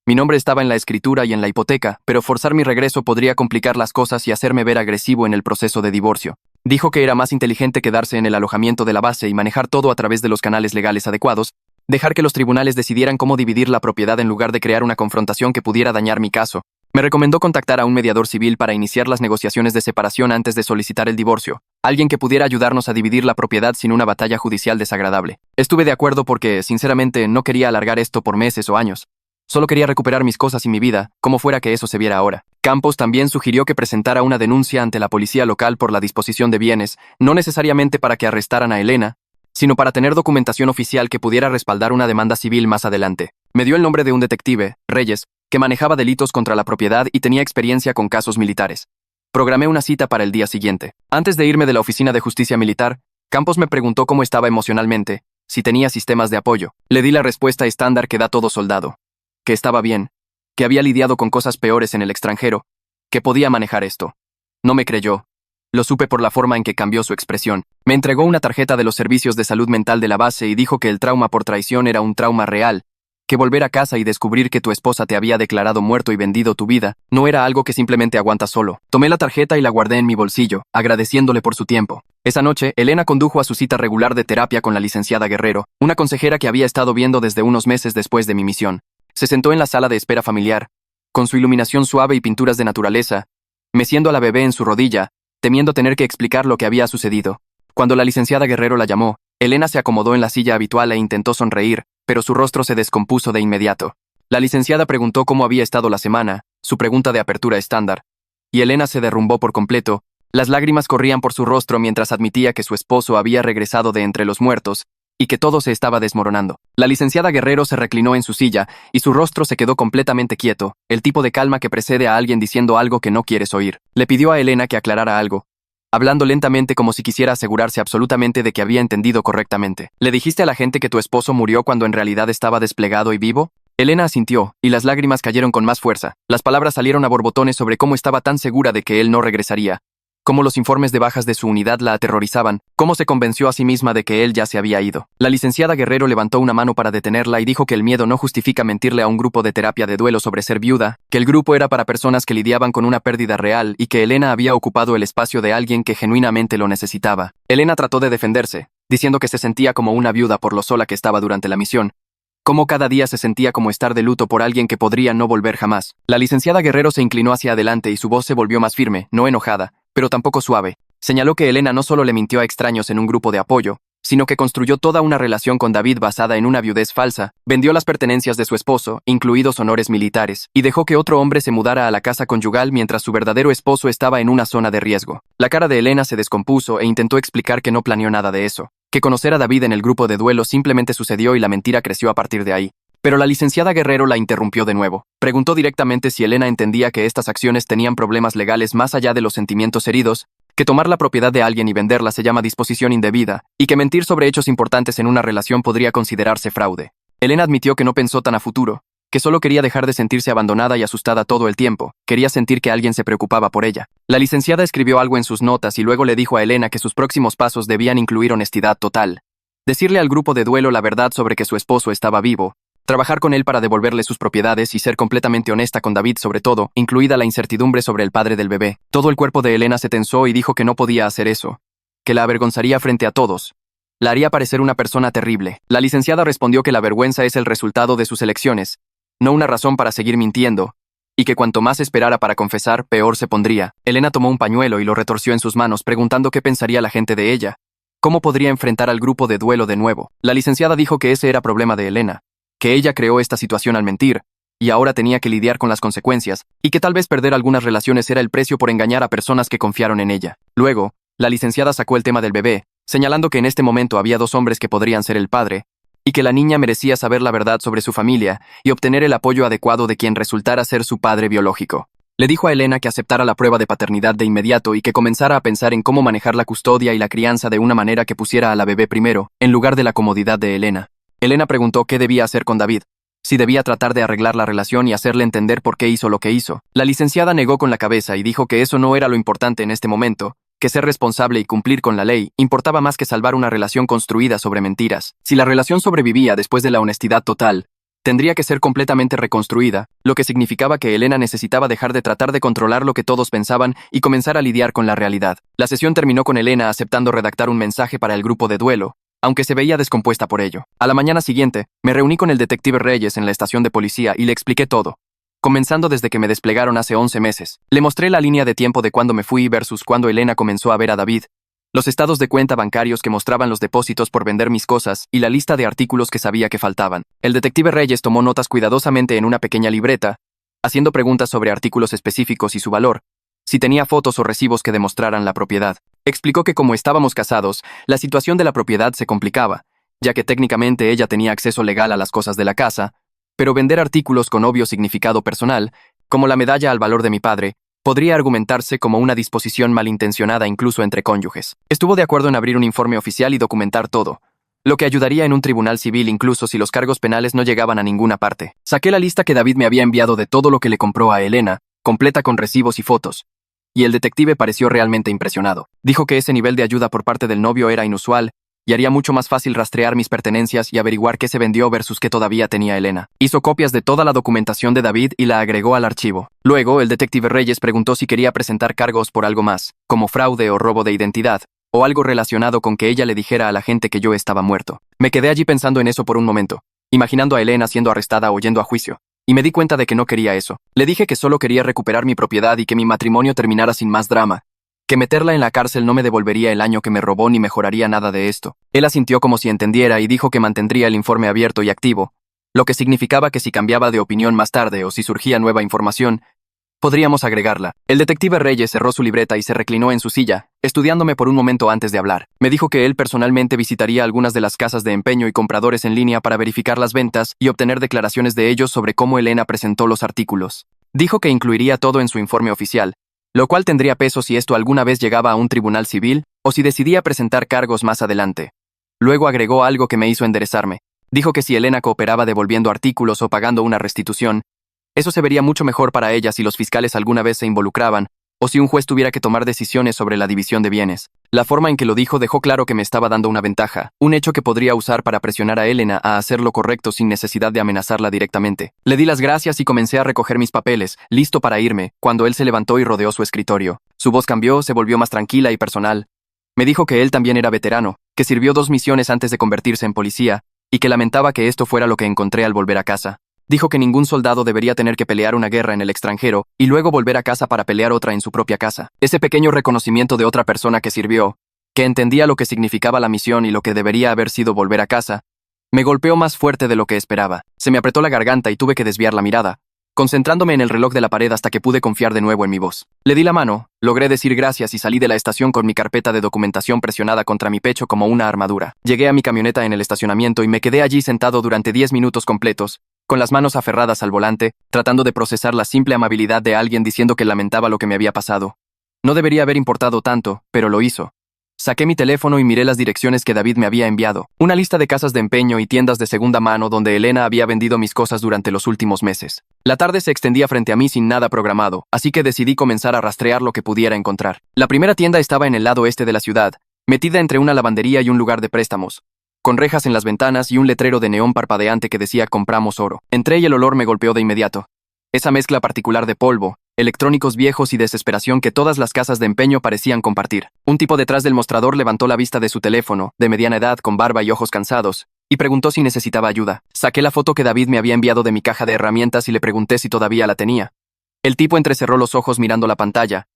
Mi nombre estaba en la escritura y en la hipoteca, pero forzar mi regreso podría complicar las cosas y hacerme ver agresivo en el proceso de divorcio. Dijo que era más inteligente quedarse en el alojamiento de la base y manejar todo a través de los canales legales adecuados, dejar que los tribunales decidieran cómo dividir la propiedad en lugar de crear una confrontación que pudiera dañar mi caso. Me recomendó contactar a un mediador civil para iniciar las negociaciones de separación antes de solicitar el divorcio, alguien que pudiera ayudarnos a dividir la propiedad sin una batalla judicial desagradable. Estuve de acuerdo porque, sinceramente, no quería alargar esto por meses o años. Solo quería recuperar mis cosas y mi vida, como fuera que eso se viera ahora. Campos también sugirió que presentara una denuncia ante la policía local por la disposición de bienes, no necesariamente para que arrestaran a Elena, sino para tener documentación oficial que pudiera respaldar una demanda civil más adelante. Me dio el nombre de un detective, Reyes, que manejaba delitos contra la propiedad y tenía experiencia con casos militares. Programé una cita para el día siguiente. Antes de irme de la oficina de justicia militar, Campos me preguntó cómo estaba emocionalmente, si tenía sistemas de apoyo. Le di la respuesta estándar que da todo soldado. Que estaba bien, que había lidiado con cosas peores en el extranjero, que podía manejar esto. No me creyó. Lo supe por la forma en que cambió su expresión. Me entregó una tarjeta de los servicios de salud mental de la base y dijo que el trauma por traición era un trauma real, que volver a casa y descubrir que tu esposa te había declarado muerto y vendido tu vida no era algo que simplemente aguantas solo. Tomé la tarjeta y la guardé en mi bolsillo, agradeciéndole por su tiempo. Esa noche, Elena condujo a su cita regular de terapia con la licenciada Guerrero, una consejera que había estado viendo desde unos meses después de mi misión. Se sentó en la sala de espera familiar, con su iluminación suave y pinturas de naturaleza, meciendo a la bebé en su rodilla, temiendo tener que explicar lo que había sucedido. Cuando la licenciada Guerrero la llamó, Elena se acomodó en la silla habitual e intentó sonreír, pero su rostro se descompuso de inmediato. La licenciada preguntó cómo había estado la semana, su pregunta de apertura estándar, y Elena se derrumbó por completo. Las lágrimas corrían por su rostro mientras admitía que su esposo había regresado de entre los muertos, y que todo se estaba desmoronando. La licenciada Guerrero se reclinó en su silla, y su rostro se quedó completamente quieto, el tipo de calma que precede a alguien diciendo algo que no quieres oír. Le pidió a Elena que aclarara algo, hablando lentamente como si quisiera asegurarse absolutamente de que había entendido correctamente. ¿Le dijiste a la gente que tu esposo murió cuando en realidad estaba desplegado y vivo? Elena asintió, y las lágrimas cayeron con más fuerza. Las palabras salieron a borbotones sobre cómo estaba tan segura de que él no regresaría, cómo los informes de bajas de su unidad la aterrorizaban, cómo se convenció a sí misma de que él ya se había ido. La licenciada Guerrero levantó una mano para detenerla y dijo que el miedo no justifica mentirle a un grupo de terapia de duelo sobre ser viuda, que el grupo era para personas que lidiaban con una pérdida real y que Elena había ocupado el espacio de alguien que genuinamente lo necesitaba. Elena trató de defenderse, diciendo que se sentía como una viuda por lo sola que estaba durante la misión, cómo cada día se sentía como estar de luto por alguien que podría no volver jamás. La licenciada Guerrero se inclinó hacia adelante y su voz se volvió más firme, no enojada, pero tampoco suave. Señaló que Elena no solo le mintió a extraños en un grupo de apoyo, sino que construyó toda una relación con David basada en una viudez falsa, vendió las pertenencias de su esposo, incluidos honores militares, y dejó que otro hombre se mudara a la casa conyugal mientras su verdadero esposo estaba en una zona de riesgo. La cara de Elena se descompuso e intentó explicar que no planeó nada de eso, que conocer a David en el grupo de duelo simplemente sucedió y la mentira creció a partir de ahí. Pero la licenciada Guerrero la interrumpió de nuevo. Preguntó directamente si Elena entendía que estas acciones tenían problemas legales más allá de los sentimientos heridos, que tomar la propiedad de alguien y venderla se llama disposición indebida, y que mentir sobre hechos importantes en una relación podría considerarse fraude. Elena admitió que no pensó tan a futuro, que solo quería dejar de sentirse abandonada y asustada todo el tiempo, quería sentir que alguien se preocupaba por ella. La licenciada escribió algo en sus notas y luego le dijo a Elena que sus próximos pasos debían incluir honestidad total. Decirle al grupo de duelo la verdad sobre que su esposo estaba vivo, trabajar con él para devolverle sus propiedades y ser completamente honesta con David sobre todo, incluida la incertidumbre sobre el padre del bebé. Todo el cuerpo de Elena se tensó y dijo que no podía hacer eso, que la avergonzaría frente a todos. La haría parecer una persona terrible. La licenciada respondió que la vergüenza es el resultado de sus elecciones, no una razón para seguir mintiendo, y que cuanto más esperara para confesar, peor se pondría. Elena tomó un pañuelo y lo retorció en sus manos, preguntando qué pensaría la gente de ella. ¿Cómo podría enfrentar al grupo de duelo de nuevo? La licenciada dijo que ese era problema de Elena, que ella creó esta situación al mentir, y ahora tenía que lidiar con las consecuencias, y que tal vez perder algunas relaciones era el precio por engañar a personas que confiaron en ella. Luego, la licenciada sacó el tema del bebé, señalando que en este momento había dos hombres que podrían ser el padre, y que la niña merecía saber la verdad sobre su familia y obtener el apoyo adecuado de quien resultara ser su padre biológico. Le dijo a Elena que aceptara la prueba de paternidad de inmediato y que comenzara a pensar en cómo manejar la custodia y la crianza de una manera que pusiera a la bebé primero, en lugar de la comodidad de Elena. Elena preguntó qué debía hacer con David, si debía tratar de arreglar la relación y hacerle entender por qué hizo lo que hizo. La licenciada negó con la cabeza y dijo que eso no era lo importante en este momento, que ser responsable y cumplir con la ley importaba más que salvar una relación construida sobre mentiras. Si la relación sobrevivía después de la honestidad total, tendría que ser completamente reconstruida, lo que significaba que Elena necesitaba dejar de tratar de controlar lo que todos pensaban y comenzar a lidiar con la realidad. La sesión terminó con Elena aceptando redactar un mensaje para el grupo de duelo, aunque se veía descompuesta por ello. A la mañana siguiente, me reuní con el detective Reyes en la estación de policía y le expliqué todo, comenzando desde que me desplegaron hace 11 meses. Le mostré la línea de tiempo de cuando me fui versus cuando Elena comenzó a ver a David, los estados de cuenta bancarios que mostraban los depósitos por vender mis cosas y la lista de artículos que sabía que faltaban. El detective Reyes tomó notas cuidadosamente en una pequeña libreta, haciendo preguntas sobre artículos específicos y su valor, si tenía fotos o recibos que demostraran la propiedad. Explicó que como estábamos casados, la situación de la propiedad se complicaba, ya que técnicamente ella tenía acceso legal a las cosas de la casa, pero vender artículos con obvio significado personal, como la medalla al valor de mi padre, podría argumentarse como una disposición malintencionada incluso entre cónyuges. Estuvo de acuerdo en abrir un informe oficial y documentar todo, lo que ayudaría en un tribunal civil incluso si los cargos penales no llegaban a ninguna parte. Saqué la lista que David me había enviado de todo lo que le compró a Elena, completa con recibos y fotos, y el detective pareció realmente impresionado. Dijo que ese nivel de ayuda por parte del novio era inusual, y haría mucho más fácil rastrear mis pertenencias y averiguar qué se vendió versus qué todavía tenía Elena. Hizo copias de toda la documentación de David y la agregó al archivo. Luego, el detective Reyes preguntó si quería presentar cargos por algo más, como fraude o robo de identidad, o algo relacionado con que ella le dijera a la gente que yo estaba muerto. Me quedé allí pensando en eso por un momento, imaginando a Elena siendo arrestada o yendo a juicio, y me di cuenta de que no quería eso. Le dije que solo quería recuperar mi propiedad y que mi matrimonio terminara sin más drama, que meterla en la cárcel no me devolvería el año que me robó ni mejoraría nada de esto. Él asintió como si entendiera y dijo que mantendría el informe abierto y activo, lo que significaba que si cambiaba de opinión más tarde o si surgía nueva información, podríamos agregarla. El detective Reyes cerró su libreta y se reclinó en su silla, estudiándome por un momento antes de hablar. Me dijo que él personalmente visitaría algunas de las casas de empeño y compradores en línea para verificar las ventas y obtener declaraciones de ellos sobre cómo Elena presentó los artículos. Dijo que incluiría todo en su informe oficial, lo cual tendría peso si esto alguna vez llegaba a un tribunal civil o si decidía presentar cargos más adelante. Luego agregó algo que me hizo enderezarme. Dijo que si Elena cooperaba devolviendo artículos o pagando una restitución, eso se vería mucho mejor para ella si los fiscales alguna vez se involucraban o si un juez tuviera que tomar decisiones sobre la división de bienes. La forma en que lo dijo dejó claro que me estaba dando una ventaja, un hecho que podría usar para presionar a Elena a hacer lo correcto sin necesidad de amenazarla directamente. Le di las gracias y comencé a recoger mis papeles, listo para irme, cuando él se levantó y rodeó su escritorio. Su voz cambió, se volvió más tranquila y personal. Me dijo que él también era veterano, que sirvió 2 misiones antes de convertirse en policía, y que lamentaba que esto fuera lo que encontré al volver a casa. Dijo que ningún soldado debería tener que pelear una guerra en el extranjero y luego volver a casa para pelear otra en su propia casa. Ese pequeño reconocimiento de otra persona que sirvió, que entendía lo que significaba la misión y lo que debería haber sido volver a casa, me golpeó más fuerte de lo que esperaba. Se me apretó la garganta y tuve que desviar la mirada, concentrándome en el reloj de la pared hasta que pude confiar de nuevo en mi voz. Le di la mano, logré decir gracias y salí de la estación con mi carpeta de documentación presionada contra mi pecho como una armadura. Llegué a mi camioneta en el estacionamiento y me quedé allí sentado durante 10 minutos completos, con las manos aferradas al volante, tratando de procesar la simple amabilidad de alguien diciendo que lamentaba lo que me había pasado. No debería haber importado tanto, pero lo hizo. Saqué mi teléfono y miré las direcciones que David me había enviado, una lista de casas de empeño y tiendas de segunda mano donde Elena había vendido mis cosas durante los últimos meses. La tarde se extendía frente a mí sin nada programado, así que decidí comenzar a rastrear lo que pudiera encontrar. La primera tienda estaba en el lado este de la ciudad, metida entre una lavandería y un lugar de préstamos, con rejas en las ventanas y un letrero de neón parpadeante que decía "compramos oro". Entré y el olor me golpeó de inmediato. Esa mezcla particular de polvo, electrónicos viejos y desesperación que todas las casas de empeño parecían compartir. Un tipo detrás del mostrador levantó la vista de su teléfono, de mediana edad, con barba y ojos cansados, y preguntó si necesitaba ayuda. Saqué la foto que David me había enviado de mi caja de herramientas y le pregunté si todavía la tenía. El tipo entrecerró los ojos mirando la pantalla,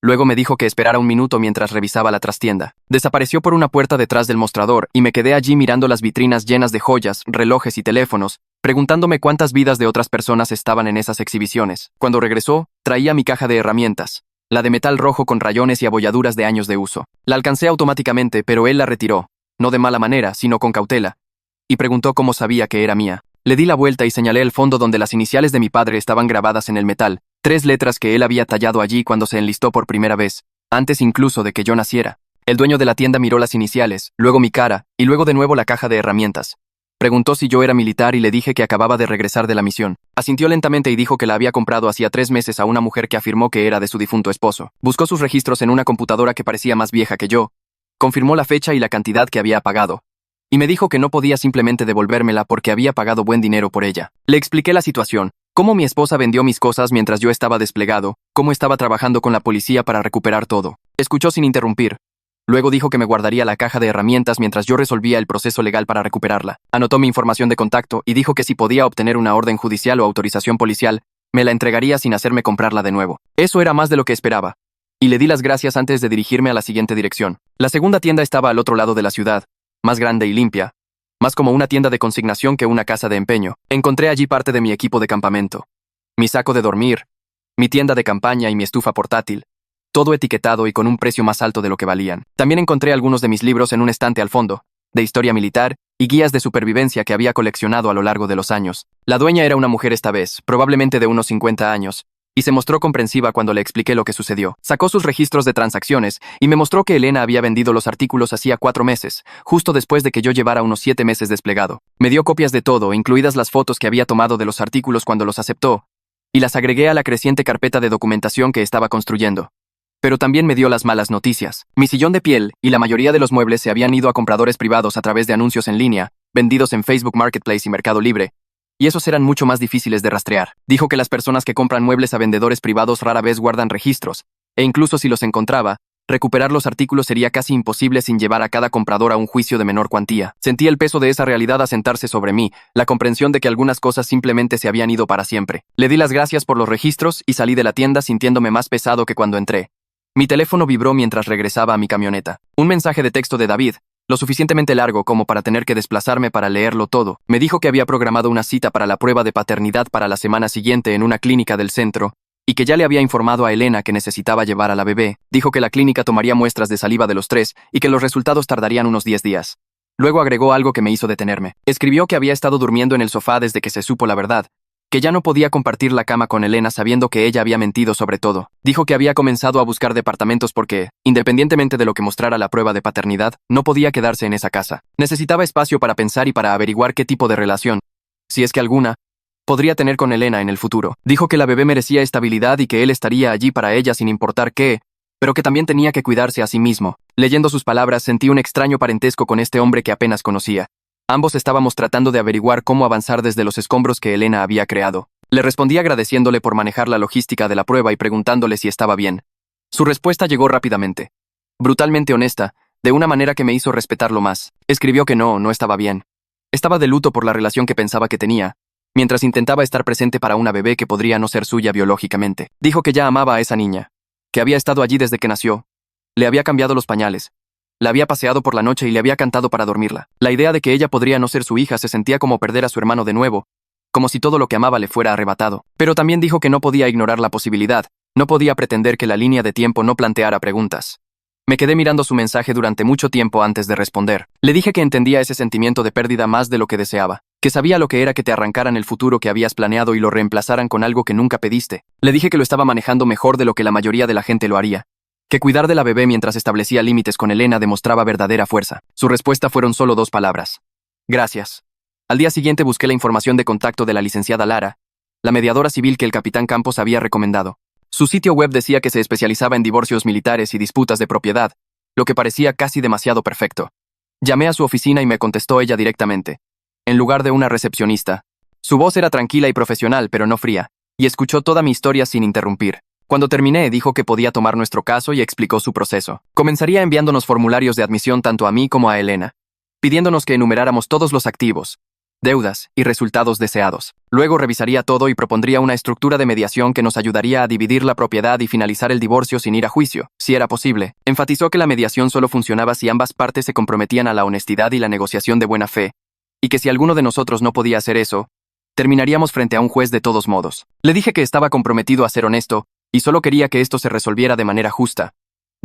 Luego me dijo que esperara un minuto mientras revisaba la trastienda. Desapareció por una puerta detrás del mostrador y me quedé allí mirando las vitrinas llenas de joyas, relojes y teléfonos, preguntándome cuántas vidas de otras personas estaban en esas exhibiciones. Cuando regresó, traía mi caja de herramientas, la de metal rojo con rayones y abolladuras de años de uso. La alcancé automáticamente, pero él la retiró, no de mala manera, sino con cautela, y preguntó cómo sabía que era mía. Le di la vuelta y señalé el fondo donde las iniciales de mi padre estaban grabadas en el metal, 3 letras que él había tallado allí cuando se enlistó por primera vez, antes incluso de que yo naciera. El dueño de la tienda miró las iniciales, luego mi cara, y luego de nuevo la caja de herramientas. Preguntó si yo era militar y le dije que acababa de regresar de la misión. Asintió lentamente y dijo que la había comprado hacía 3 meses a una mujer que afirmó que era de su difunto esposo. Buscó sus registros en una computadora que parecía más vieja que yo, confirmó la fecha y la cantidad que había pagado, y me dijo que no podía simplemente devolvérmela porque había pagado buen dinero por ella. Le expliqué la situación, cómo mi esposa vendió mis cosas mientras yo estaba desplegado, cómo estaba trabajando con la policía para recuperar todo. Escuchó sin interrumpir. Luego dijo que me guardaría la caja de herramientas mientras yo resolvía el proceso legal para recuperarla. Anotó mi información de contacto y dijo que si podía obtener una orden judicial o autorización policial, me la entregaría sin hacerme comprarla de nuevo. Eso era más de lo que esperaba, y le di las gracias antes de dirigirme a la siguiente dirección. La segunda tienda estaba al otro lado de la ciudad, más grande y limpia, más como una tienda de consignación que una casa de empeño. Encontré allí parte de mi equipo de campamento, mi saco de dormir, mi tienda de campaña y mi estufa portátil, todo etiquetado y con un precio más alto de lo que valían. También encontré algunos de mis libros en un estante al fondo, de historia militar y guías de supervivencia que había coleccionado a lo largo de los años. La dueña era una mujer esta vez, probablemente de unos 50 años, y se mostró comprensiva cuando le expliqué lo que sucedió. Sacó sus registros de transacciones y me mostró que Elena había vendido los artículos hacía 4 meses, justo después de que yo llevara unos 7 meses desplegado. Me dio copias de todo, incluidas las fotos que había tomado de los artículos cuando los aceptó, y las agregué a la creciente carpeta de documentación que estaba construyendo. Pero también me dio las malas noticias. Mi sillón de piel y la mayoría de los muebles se habían ido a compradores privados a través de anuncios en línea, vendidos en Facebook Marketplace y Mercado Libre, y esos eran mucho más difíciles de rastrear. Dijo que las personas que compran muebles a vendedores privados rara vez guardan registros, e incluso si los encontraba, recuperar los artículos sería casi imposible sin llevar a cada comprador a un juicio de menor cuantía. Sentí el peso de esa realidad asentarse sobre mí, la comprensión de que algunas cosas simplemente se habían ido para siempre. Le di las gracias por los registros y salí de la tienda sintiéndome más pesado que cuando entré. Mi teléfono vibró mientras regresaba a mi camioneta. Un mensaje de texto de David, lo suficientemente largo como para tener que desplazarme para leerlo todo. Me dijo que había programado una cita para la prueba de paternidad para la semana siguiente en una clínica del centro, y que ya le había informado a Elena que necesitaba llevar a la bebé. Dijo que la clínica tomaría muestras de saliva de los 3 y que los resultados tardarían unos 10 días. Luego agregó algo que me hizo detenerme. Escribió que había estado durmiendo en el sofá desde que se supo la verdad, que ya no podía compartir la cama con Elena sabiendo que ella había mentido sobre todo. Dijo que había comenzado a buscar departamentos porque, independientemente de lo que mostrara la prueba de paternidad, no podía quedarse en esa casa. Necesitaba espacio para pensar y para averiguar qué tipo de relación, si es que alguna, podría tener con Elena en el futuro. Dijo que la bebé merecía estabilidad y que él estaría allí para ella sin importar qué, pero que también tenía que cuidarse a sí mismo. Leyendo sus palabras sentí un extraño parentesco con este hombre que apenas conocía. Ambos estábamos tratando de averiguar cómo avanzar desde los escombros que Elena había creado. Le respondí agradeciéndole por manejar la logística de la prueba y preguntándole si estaba bien. Su respuesta llegó rápidamente, brutalmente honesta, de una manera que me hizo respetarlo más. Escribió que no estaba bien. Estaba de luto por la relación que pensaba que tenía, mientras intentaba estar presente para una bebé que podría no ser suya biológicamente. Dijo que ya amaba a esa niña, que había estado allí desde que nació. Le había cambiado los pañales. La había paseado por la noche y le había cantado para dormirla. La idea de que ella podría no ser su hija se sentía como perder a su hermano de nuevo, como si todo lo que amaba le fuera arrebatado. Pero también dijo que no podía ignorar la posibilidad, no podía pretender que la línea de tiempo no planteara preguntas. Me quedé mirando su mensaje durante mucho tiempo antes de responder. Le dije que entendía ese sentimiento de pérdida más de lo que deseaba, que sabía lo que era que te arrancaran el futuro que habías planeado y lo reemplazaran con algo que nunca pediste. Le dije que lo estaba manejando mejor de lo que la mayoría de la gente lo haría, que cuidar de la bebé mientras establecía límites con Elena demostraba verdadera fuerza. Su respuesta fueron solo 2 palabras. Gracias. Al día siguiente busqué la información de contacto de la licenciada Lara, la mediadora civil que el capitán Campos había recomendado. Su sitio web decía que se especializaba en divorcios militares y disputas de propiedad, lo que parecía casi demasiado perfecto. Llamé a su oficina y me contestó ella directamente, en lugar de una recepcionista. Su voz era tranquila y profesional, pero no fría, y escuchó toda mi historia sin interrumpir. Cuando terminé, dijo que podía tomar nuestro caso y explicó su proceso. Comenzaría enviándonos formularios de admisión tanto a mí como a Elena, pidiéndonos que enumeráramos todos los activos, deudas y resultados deseados. Luego revisaría todo y propondría una estructura de mediación que nos ayudaría a dividir la propiedad y finalizar el divorcio sin ir a juicio, si era posible. Enfatizó que la mediación solo funcionaba si ambas partes se comprometían a la honestidad y la negociación de buena fe, y que si alguno de nosotros no podía hacer eso, terminaríamos frente a un juez de todos modos. Le dije que estaba comprometido a ser honesto, y solo quería que esto se resolviera de manera justa.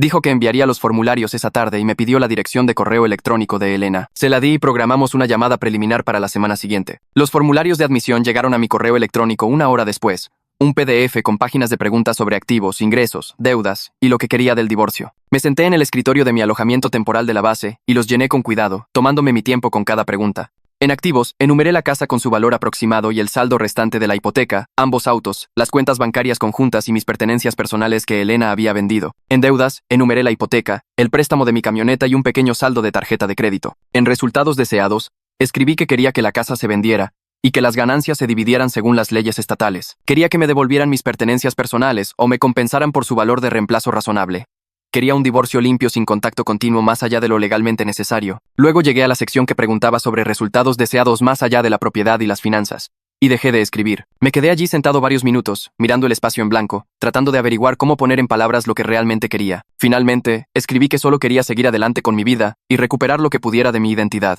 Dijo que enviaría los formularios esa tarde y me pidió la dirección de correo electrónico de Elena. Se la di y programamos una llamada preliminar para la semana siguiente. Los formularios de admisión llegaron a mi correo electrónico una hora después, un PDF con páginas de preguntas sobre activos, ingresos, deudas y lo que quería del divorcio. Me senté en el escritorio de mi alojamiento temporal de la base y los llené con cuidado, tomándome mi tiempo con cada pregunta. En activos, enumeré la casa con su valor aproximado y el saldo restante de la hipoteca, ambos autos, las cuentas bancarias conjuntas y mis pertenencias personales que Elena había vendido. En deudas, enumeré la hipoteca, el préstamo de mi camioneta y un pequeño saldo de tarjeta de crédito. En resultados deseados, escribí que quería que la casa se vendiera y que las ganancias se dividieran según las leyes estatales. Quería que me devolvieran mis pertenencias personales o me compensaran por su valor de reemplazo razonable. Quería un divorcio limpio sin contacto continuo más allá de lo legalmente necesario. Luego llegué a la sección que preguntaba sobre resultados deseados más allá de la propiedad y las finanzas. Y dejé de escribir. Me quedé allí sentado varios minutos, mirando el espacio en blanco, tratando de averiguar cómo poner en palabras lo que realmente quería. Finalmente, escribí que solo quería seguir adelante con mi vida y recuperar lo que pudiera de mi identidad.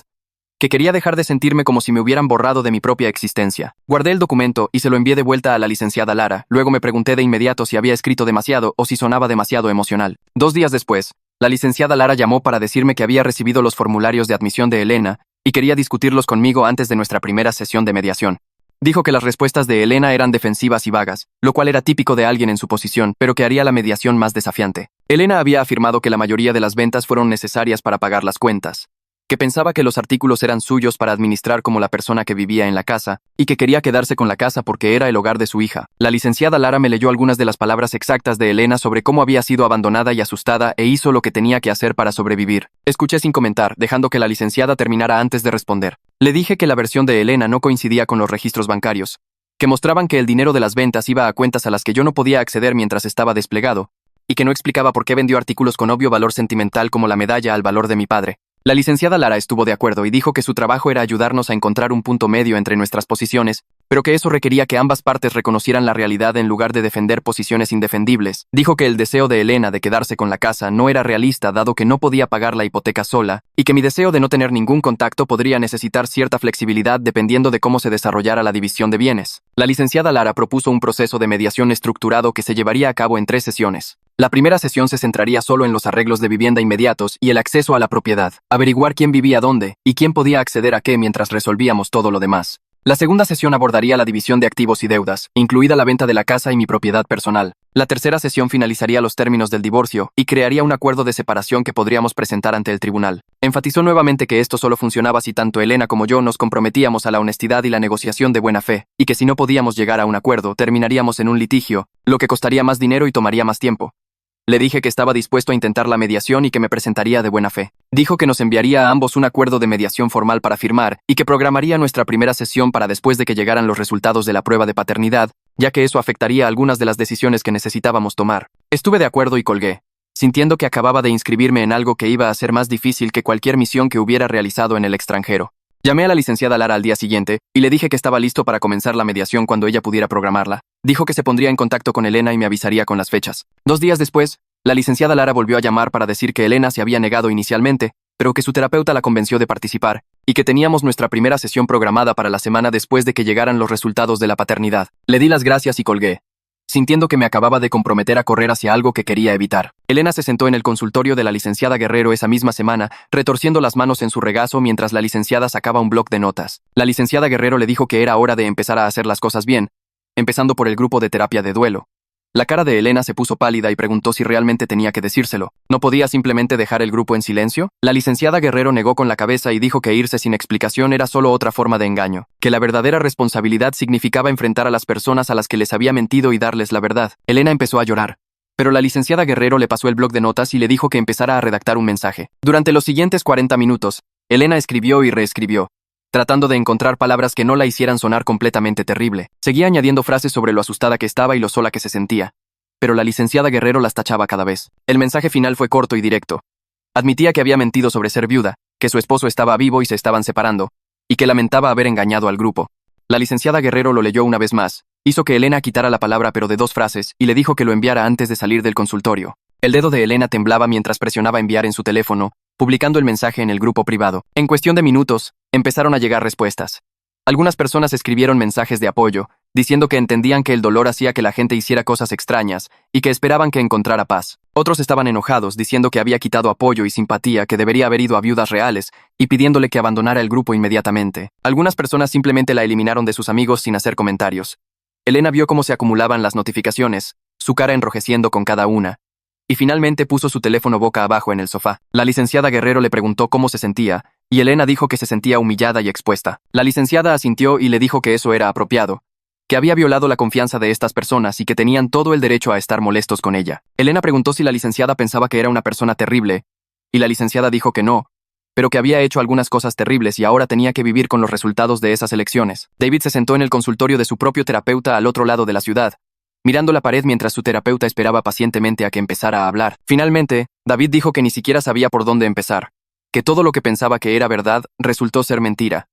Que quería dejar de sentirme como si me hubieran borrado de mi propia existencia. Guardé el documento y se lo envié de vuelta a la licenciada Lara. Luego me pregunté de inmediato si había escrito demasiado o si sonaba demasiado emocional. 2 días después, la licenciada Lara llamó para decirme que había recibido los formularios de admisión de Elena y quería discutirlos conmigo antes de nuestra primera sesión de mediación. Dijo que las respuestas de Elena eran defensivas y vagas, lo cual era típico de alguien en su posición, pero que haría la mediación más desafiante. Elena había afirmado que la mayoría de las ventas fueron necesarias para pagar las cuentas, que pensaba que los artículos eran suyos para administrar como la persona que vivía en la casa, y que quería quedarse con la casa porque era el hogar de su hija. La licenciada Lara me leyó algunas de las palabras exactas de Elena sobre cómo había sido abandonada y asustada e hizo lo que tenía que hacer para sobrevivir. Escuché sin comentar, dejando que la licenciada terminara antes de responder. Le dije que la versión de Elena no coincidía con los registros bancarios, que mostraban que el dinero de las ventas iba a cuentas a las que yo no podía acceder mientras estaba desplegado, y que no explicaba por qué vendió artículos con obvio valor sentimental como la medalla al valor de mi padre. La licenciada Lara estuvo de acuerdo y dijo que su trabajo era ayudarnos a encontrar un punto medio entre nuestras posiciones, pero que eso requería que ambas partes reconocieran la realidad en lugar de defender posiciones indefendibles. Dijo que el deseo de Elena de quedarse con la casa no era realista dado que no podía pagar la hipoteca sola, y que mi deseo de no tener ningún contacto podría necesitar cierta flexibilidad dependiendo de cómo se desarrollara la división de bienes. La licenciada Lara propuso un proceso de mediación estructurado que se llevaría a cabo en 3 sesiones. La primera sesión se centraría solo en los arreglos de vivienda inmediatos y el acceso a la propiedad, averiguar quién vivía dónde y quién podía acceder a qué mientras resolvíamos todo lo demás. La segunda sesión abordaría la división de activos y deudas, incluida la venta de la casa y mi propiedad personal. La tercera sesión finalizaría los términos del divorcio y crearía un acuerdo de separación que podríamos presentar ante el tribunal. Enfatizó nuevamente que esto solo funcionaba si tanto Elena como yo nos comprometíamos a la honestidad y la negociación de buena fe, y que si no podíamos llegar a un acuerdo, terminaríamos en un litigio, lo que costaría más dinero y tomaría más tiempo. Le dije que estaba dispuesto a intentar la mediación y que me presentaría de buena fe. Dijo que nos enviaría a ambos un acuerdo de mediación formal para firmar y que programaría nuestra primera sesión para después de que llegaran los resultados de la prueba de paternidad, ya que eso afectaría algunas de las decisiones que necesitábamos tomar. Estuve de acuerdo y colgué, sintiendo que acababa de inscribirme en algo que iba a ser más difícil que cualquier misión que hubiera realizado en el extranjero. Llamé a la licenciada Lara al día siguiente y le dije que estaba listo para comenzar la mediación cuando ella pudiera programarla. Dijo que se pondría en contacto con Elena y me avisaría con las fechas. 2 días después, la licenciada Lara volvió a llamar para decir que Elena se había negado inicialmente, pero que su terapeuta la convenció de participar, y que teníamos nuestra primera sesión programada para la semana después de que llegaran los resultados de la paternidad. Le di las gracias y colgué, sintiendo que me acababa de comprometer a correr hacia algo que quería evitar. Elena se sentó en el consultorio de la licenciada Guerrero esa misma semana, retorciendo las manos en su regazo mientras la licenciada sacaba un bloc de notas. La licenciada Guerrero le dijo que era hora de empezar a hacer las cosas bien, empezando por el grupo de terapia de duelo. La cara de Elena se puso pálida y preguntó si realmente tenía que decírselo. ¿No podía simplemente dejar el grupo en silencio? La licenciada Guerrero negó con la cabeza y dijo que irse sin explicación era solo otra forma de engaño, que la verdadera responsabilidad significaba enfrentar a las personas a las que les había mentido y darles la verdad. Elena empezó a llorar, pero la licenciada Guerrero le pasó el bloc de notas y le dijo que empezara a redactar un mensaje. Durante los siguientes 40 minutos, Elena escribió y reescribió, tratando de encontrar palabras que no la hicieran sonar completamente terrible. Seguía añadiendo frases sobre lo asustada que estaba y lo sola que se sentía, pero la licenciada Guerrero las tachaba cada vez. El mensaje final fue corto y directo. Admitía que había mentido sobre ser viuda, que su esposo estaba vivo y se estaban separando, y que lamentaba haber engañado al grupo. La licenciada Guerrero lo leyó una vez más, hizo que Elena quitara la palabra pero de 2 frases y le dijo que lo enviara antes de salir del consultorio. El dedo de Elena temblaba mientras presionaba enviar en su teléfono, publicando el mensaje en el grupo privado. En cuestión de minutos, empezaron a llegar respuestas. Algunas personas escribieron mensajes de apoyo, diciendo que entendían que el dolor hacía que la gente hiciera cosas extrañas y que esperaban que encontrara paz. Otros estaban enojados, diciendo que había quitado apoyo y simpatía, que debería haber ido a viudas reales y pidiéndole que abandonara el grupo inmediatamente. Algunas personas simplemente la eliminaron de sus amigos sin hacer comentarios. Elena vio cómo se acumulaban las notificaciones, su cara enrojeciendo con cada una, y finalmente puso su teléfono boca abajo en el sofá. La licenciada Guerrero le preguntó cómo se sentía, y Elena dijo que se sentía humillada y expuesta. La licenciada asintió y le dijo que eso era apropiado, que había violado la confianza de estas personas y que tenían todo el derecho a estar molestos con ella. Elena preguntó si la licenciada pensaba que era una persona terrible, y la licenciada dijo que no, pero que había hecho algunas cosas terribles y ahora tenía que vivir con los resultados de esas elecciones. David se sentó en el consultorio de su propio terapeuta al otro lado de la ciudad, mirando la pared mientras su terapeuta esperaba pacientemente a que empezara a hablar. Finalmente, David dijo que ni siquiera sabía por dónde empezar, que todo lo que pensaba que era verdad resultó ser mentira.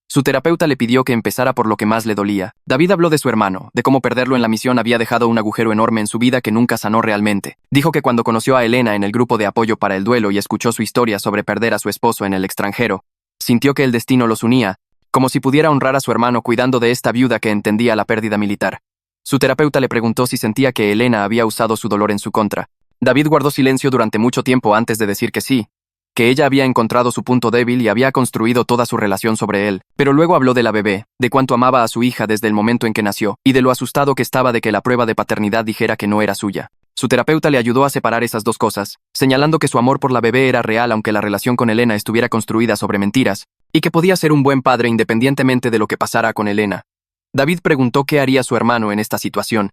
Su terapeuta le pidió que empezara por lo que más le dolía. David habló de su hermano, de cómo perderlo en la misión había dejado un agujero enorme en su vida que nunca sanó realmente. Dijo que cuando conoció a Elena en el grupo de apoyo para el duelo y escuchó su historia sobre perder a su esposo en el extranjero, sintió que el destino los unía, como si pudiera honrar a su hermano cuidando de esta viuda que entendía la pérdida militar. Su terapeuta le preguntó si sentía que Elena había usado su dolor en su contra. David guardó silencio durante mucho tiempo antes de decir que sí, que ella había encontrado su punto débil y había construido toda su relación sobre él. Pero luego habló de la bebé, de cuánto amaba a su hija desde el momento en que nació, y de lo asustado que estaba de que la prueba de paternidad dijera que no era suya. Su terapeuta le ayudó a separar esas dos cosas, señalando que su amor por la bebé era real aunque la relación con Elena estuviera construida sobre mentiras, y que podía ser un buen padre independientemente de lo que pasara con Elena. David preguntó qué haría su hermano en esta situación,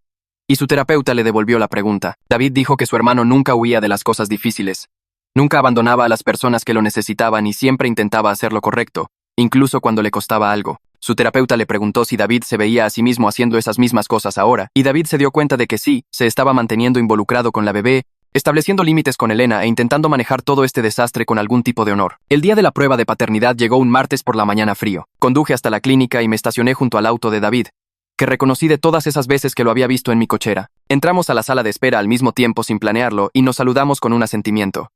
y su terapeuta le devolvió la pregunta. David dijo que su hermano nunca huía de las cosas difíciles. Nunca abandonaba a las personas que lo necesitaban y siempre intentaba hacer lo correcto, incluso cuando le costaba algo. Su terapeuta le preguntó si David se veía a sí mismo haciendo esas mismas cosas ahora, y David se dio cuenta de que sí, se estaba manteniendo involucrado con la bebé, estableciendo límites con Elena e intentando manejar todo este desastre con algún tipo de honor. El día de la prueba de paternidad llegó un martes por la mañana frío. Conduje hasta la clínica y me estacioné junto al auto de David, que reconocí de todas esas veces que lo había visto en mi cochera. Entramos a la sala de espera al mismo tiempo sin planearlo y nos saludamos con un asentimiento.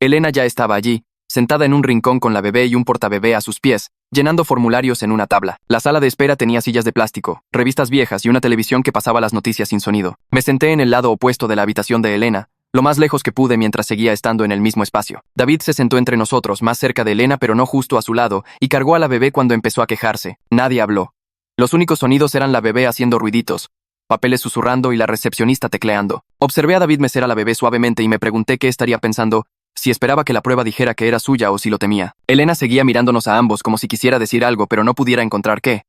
Elena ya estaba allí, sentada en un rincón con la bebé y un portabebé a sus pies, llenando formularios en una tabla. La sala de espera tenía sillas de plástico, revistas viejas y una televisión que pasaba las noticias sin sonido. Me senté en el lado opuesto de la habitación de Elena, lo más lejos que pude mientras seguía estando en el mismo espacio. David se sentó entre nosotros, más cerca de Elena pero no justo a su lado, y cargó a la bebé cuando empezó a quejarse. Nadie habló. Los únicos sonidos eran la bebé haciendo ruiditos, papeles susurrando y la recepcionista tecleando. Observé a David mecer a la bebé suavemente y me pregunté qué estaría pensando, si esperaba que la prueba dijera que era suya o si lo temía. Elena seguía mirándonos a ambos como si quisiera decir algo pero no pudiera encontrar qué.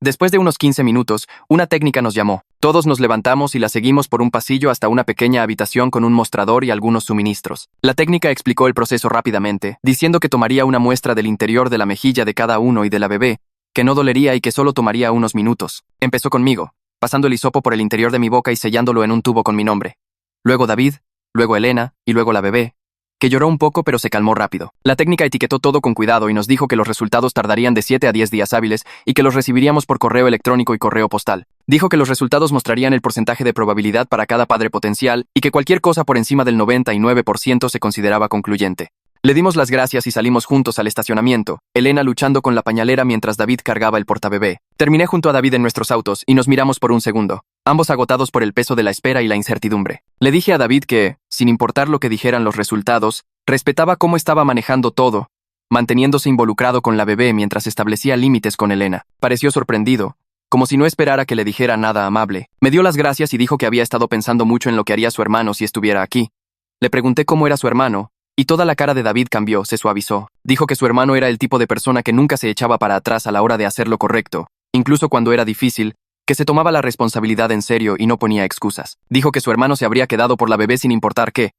Después de unos 15 minutos, una técnica nos llamó. Todos nos levantamos y la seguimos por un pasillo hasta una pequeña habitación con un mostrador y algunos suministros. La técnica explicó el proceso rápidamente, diciendo que tomaría una muestra del interior de la mejilla de cada uno y de la bebé, que no dolería y que solo tomaría unos minutos. Empezó conmigo, pasando el hisopo por el interior de mi boca y sellándolo en un tubo con mi nombre. Luego David, luego Elena y luego la bebé, que lloró un poco pero se calmó rápido. La técnica etiquetó todo con cuidado y nos dijo que los resultados tardarían de 7 a 10 días hábiles y que los recibiríamos por correo electrónico y correo postal. Dijo que los resultados mostrarían el porcentaje de probabilidad para cada padre potencial y que cualquier cosa por encima del 99% se consideraba concluyente. Le dimos las gracias y salimos juntos al estacionamiento, Elena luchando con la pañalera mientras David cargaba el portabebé. Terminé junto a David en nuestros autos y nos miramos por un segundo, ambos agotados por el peso de la espera y la incertidumbre. Le dije a David que, sin importar lo que dijeran los resultados, respetaba cómo estaba manejando todo, manteniéndose involucrado con la bebé mientras establecía límites con Elena. Pareció sorprendido, como si no esperara que le dijera nada amable. Me dio las gracias y dijo que había estado pensando mucho en lo que haría su hermano si estuviera aquí. Le pregunté cómo era su hermano, y toda la cara de David cambió, se suavizó. Dijo que su hermano era el tipo de persona que nunca se echaba para atrás a la hora de hacer lo correcto, incluso cuando era difícil, que se tomaba la responsabilidad en serio y no ponía excusas. Dijo que su hermano se habría quedado por la bebé sin importar qué,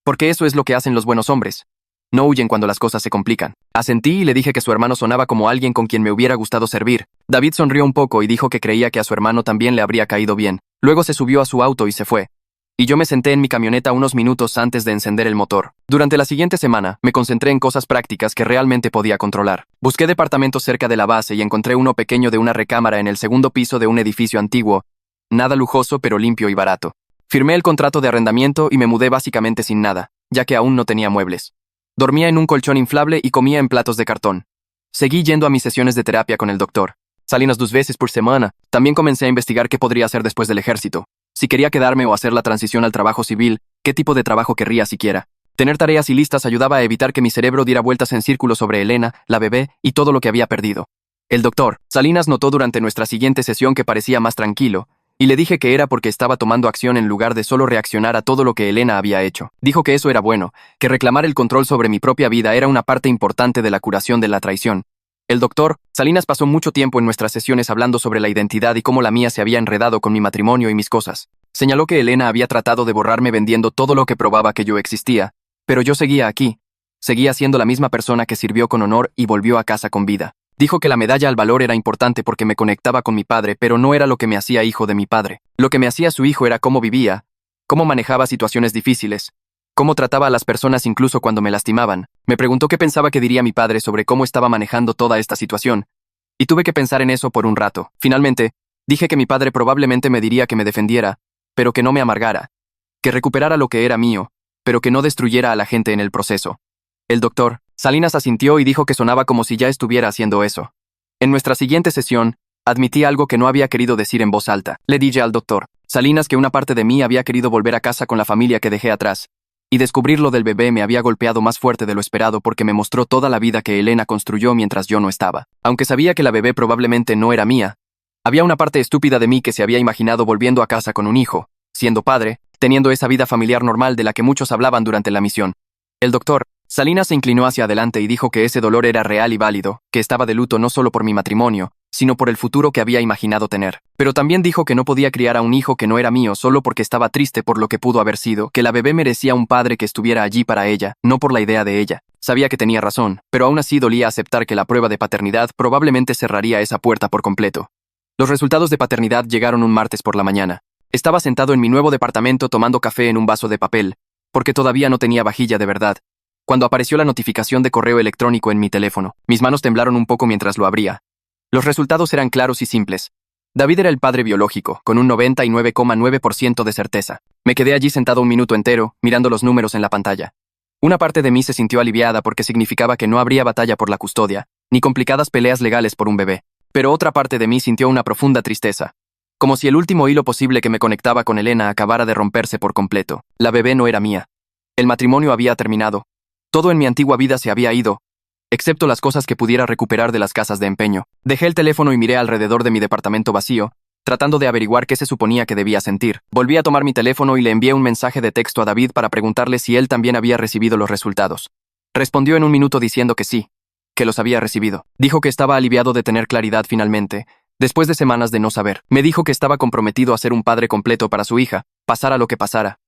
porque eso es lo que hacen los buenos hombres. No huyen cuando las cosas se complican. Asentí y le dije que su hermano sonaba como alguien con quien me hubiera gustado servir. David sonrió un poco y dijo que creía que a su hermano también le habría caído bien. Luego se subió a su auto y se fue. y yo me senté en mi camioneta unos minutos antes de encender el motor. Durante la siguiente semana, me concentré en cosas prácticas que realmente podía controlar. Busqué departamentos cerca de la base y encontré uno pequeño de una recámara en el segundo piso de un edificio antiguo, nada lujoso pero limpio y barato. Firmé el contrato de arrendamiento y me mudé básicamente sin nada, ya que aún no tenía muebles. Dormía en un colchón inflable y comía en platos de cartón. Seguí yendo a mis sesiones de terapia con el doctor Salinas 2 veces por semana. También comencé a investigar qué podría hacer después del ejército. Si quería quedarme o hacer la transición al trabajo civil, qué tipo de trabajo querría siquiera. Tener tareas y listas ayudaba a evitar que mi cerebro diera vueltas en círculo sobre Elena, la bebé y todo lo que había perdido. El doctor Salinas notó durante nuestra siguiente sesión que parecía más tranquilo, y le dije que era porque estaba tomando acción en lugar de solo reaccionar a todo lo que Elena había hecho. Dijo que eso era bueno, que reclamar el control sobre mi propia vida era una parte importante de la curación de la traición. El doctor Salinas pasó mucho tiempo en nuestras sesiones hablando sobre la identidad y cómo la mía se había enredado con mi matrimonio y mis cosas. Señaló que Elena había tratado de borrarme vendiendo todo lo que probaba que yo existía, pero yo seguía aquí. Seguía siendo la misma persona que sirvió con honor y volvió a casa con vida. Dijo que la medalla al valor era importante porque me conectaba con mi padre, pero no era lo que me hacía hijo de mi padre. Lo que me hacía su hijo era cómo vivía, cómo manejaba situaciones difíciles, cómo trataba a las personas incluso cuando me lastimaban. Me preguntó qué pensaba que diría mi padre sobre cómo estaba manejando toda esta situación, y tuve que pensar en eso por un rato. Finalmente, dije que mi padre probablemente me diría que me defendiera, pero que no me amargara, que recuperara lo que era mío, pero que no destruyera a la gente en el proceso. El doctor Salinas asintió y dijo que sonaba como si ya estuviera haciendo eso. En nuestra siguiente sesión, admití algo que no había querido decir en voz alta. Le dije al doctor Salinas que una parte de mí había querido volver a casa con la familia que dejé atrás, y descubrir lo del bebé me había golpeado más fuerte de lo esperado porque me mostró toda la vida que Elena construyó mientras yo no estaba. Aunque sabía que la bebé probablemente no era mía, había una parte estúpida de mí que se había imaginado volviendo a casa con un hijo, siendo padre, teniendo esa vida familiar normal de la que muchos hablaban durante la misión. El doctor Salinas se inclinó hacia adelante y dijo que ese dolor era real y válido, que estaba de luto no solo por mi matrimonio, sino por el futuro que había imaginado tener. Pero también dijo que no podía criar a un hijo que no era mío solo porque estaba triste por lo que pudo haber sido, que la bebé merecía un padre que estuviera allí para ella, no por la idea de ella. Sabía que tenía razón, pero aún así dolía aceptar que la prueba de paternidad probablemente cerraría esa puerta por completo. Los resultados de paternidad llegaron un martes por la mañana. Estaba sentado en mi nuevo departamento tomando café en un vaso de papel, porque todavía no tenía vajilla de verdad, cuando apareció la notificación de correo electrónico en mi teléfono. Mis manos temblaron un poco mientras lo abría. Los resultados eran claros y simples. David era el padre biológico, con un 99,9% de certeza. Me quedé allí sentado un minuto entero, mirando los números en la pantalla. Una parte de mí se sintió aliviada porque significaba que no habría batalla por la custodia, ni complicadas peleas legales por un bebé. Pero otra parte de mí sintió una profunda tristeza, como si el último hilo posible que me conectaba con Elena acabara de romperse por completo. La bebé no era mía. El matrimonio había terminado. Todo en mi antigua vida se había ido, excepto las cosas que pudiera recuperar de las casas de empeño. Dejé el teléfono y miré alrededor de mi departamento vacío, tratando de averiguar qué se suponía que debía sentir. Volví a tomar mi teléfono y le envié un mensaje de texto a David para preguntarle si él también había recibido los resultados. Respondió en un minuto diciendo que sí, que los había recibido. Dijo que estaba aliviado de tener claridad finalmente, después de semanas de no saber. Me dijo que estaba comprometido a ser un padre completo para su hija, pasara lo que pasara.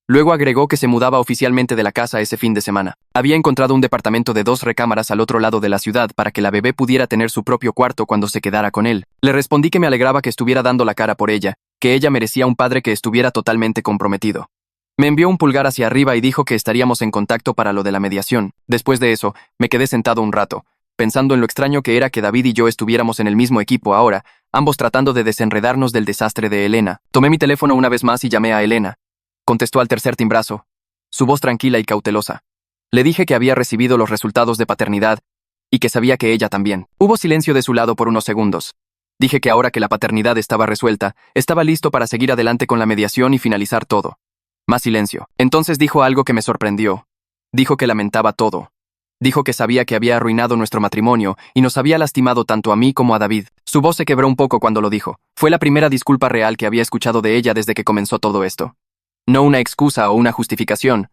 Luego agregó que se mudaba oficialmente de la casa ese fin de semana. Había encontrado un departamento de 2 recámaras al otro lado de la ciudad para que la bebé pudiera tener su propio cuarto cuando se quedara con él. Le respondí que me alegraba que estuviera dando la cara por ella, que ella merecía un padre que estuviera totalmente comprometido. Me envió un pulgar hacia arriba y dijo que estaríamos en contacto para lo de la mediación. Después de eso, me quedé sentado un rato, pensando en lo extraño que era que David y yo estuviéramos en el mismo equipo ahora, ambos tratando de desenredarnos del desastre de Elena. Tomé mi teléfono una vez más y llamé a Elena. Contestó al tercer timbrazo, su voz tranquila y cautelosa. Le dije que había recibido los resultados de paternidad y que sabía que ella también. Hubo silencio de su lado por unos segundos. Dije que ahora que la paternidad estaba resuelta, estaba listo para seguir adelante con la mediación y finalizar todo. Más silencio. Entonces dijo algo que me sorprendió. Dijo que lamentaba todo. Dijo que sabía que había arruinado nuestro matrimonio y nos había lastimado tanto a mí como a David. Su voz se quebró un poco cuando lo dijo. Fue la primera disculpa real que había escuchado de ella desde que comenzó todo esto. No una excusa o una justificación,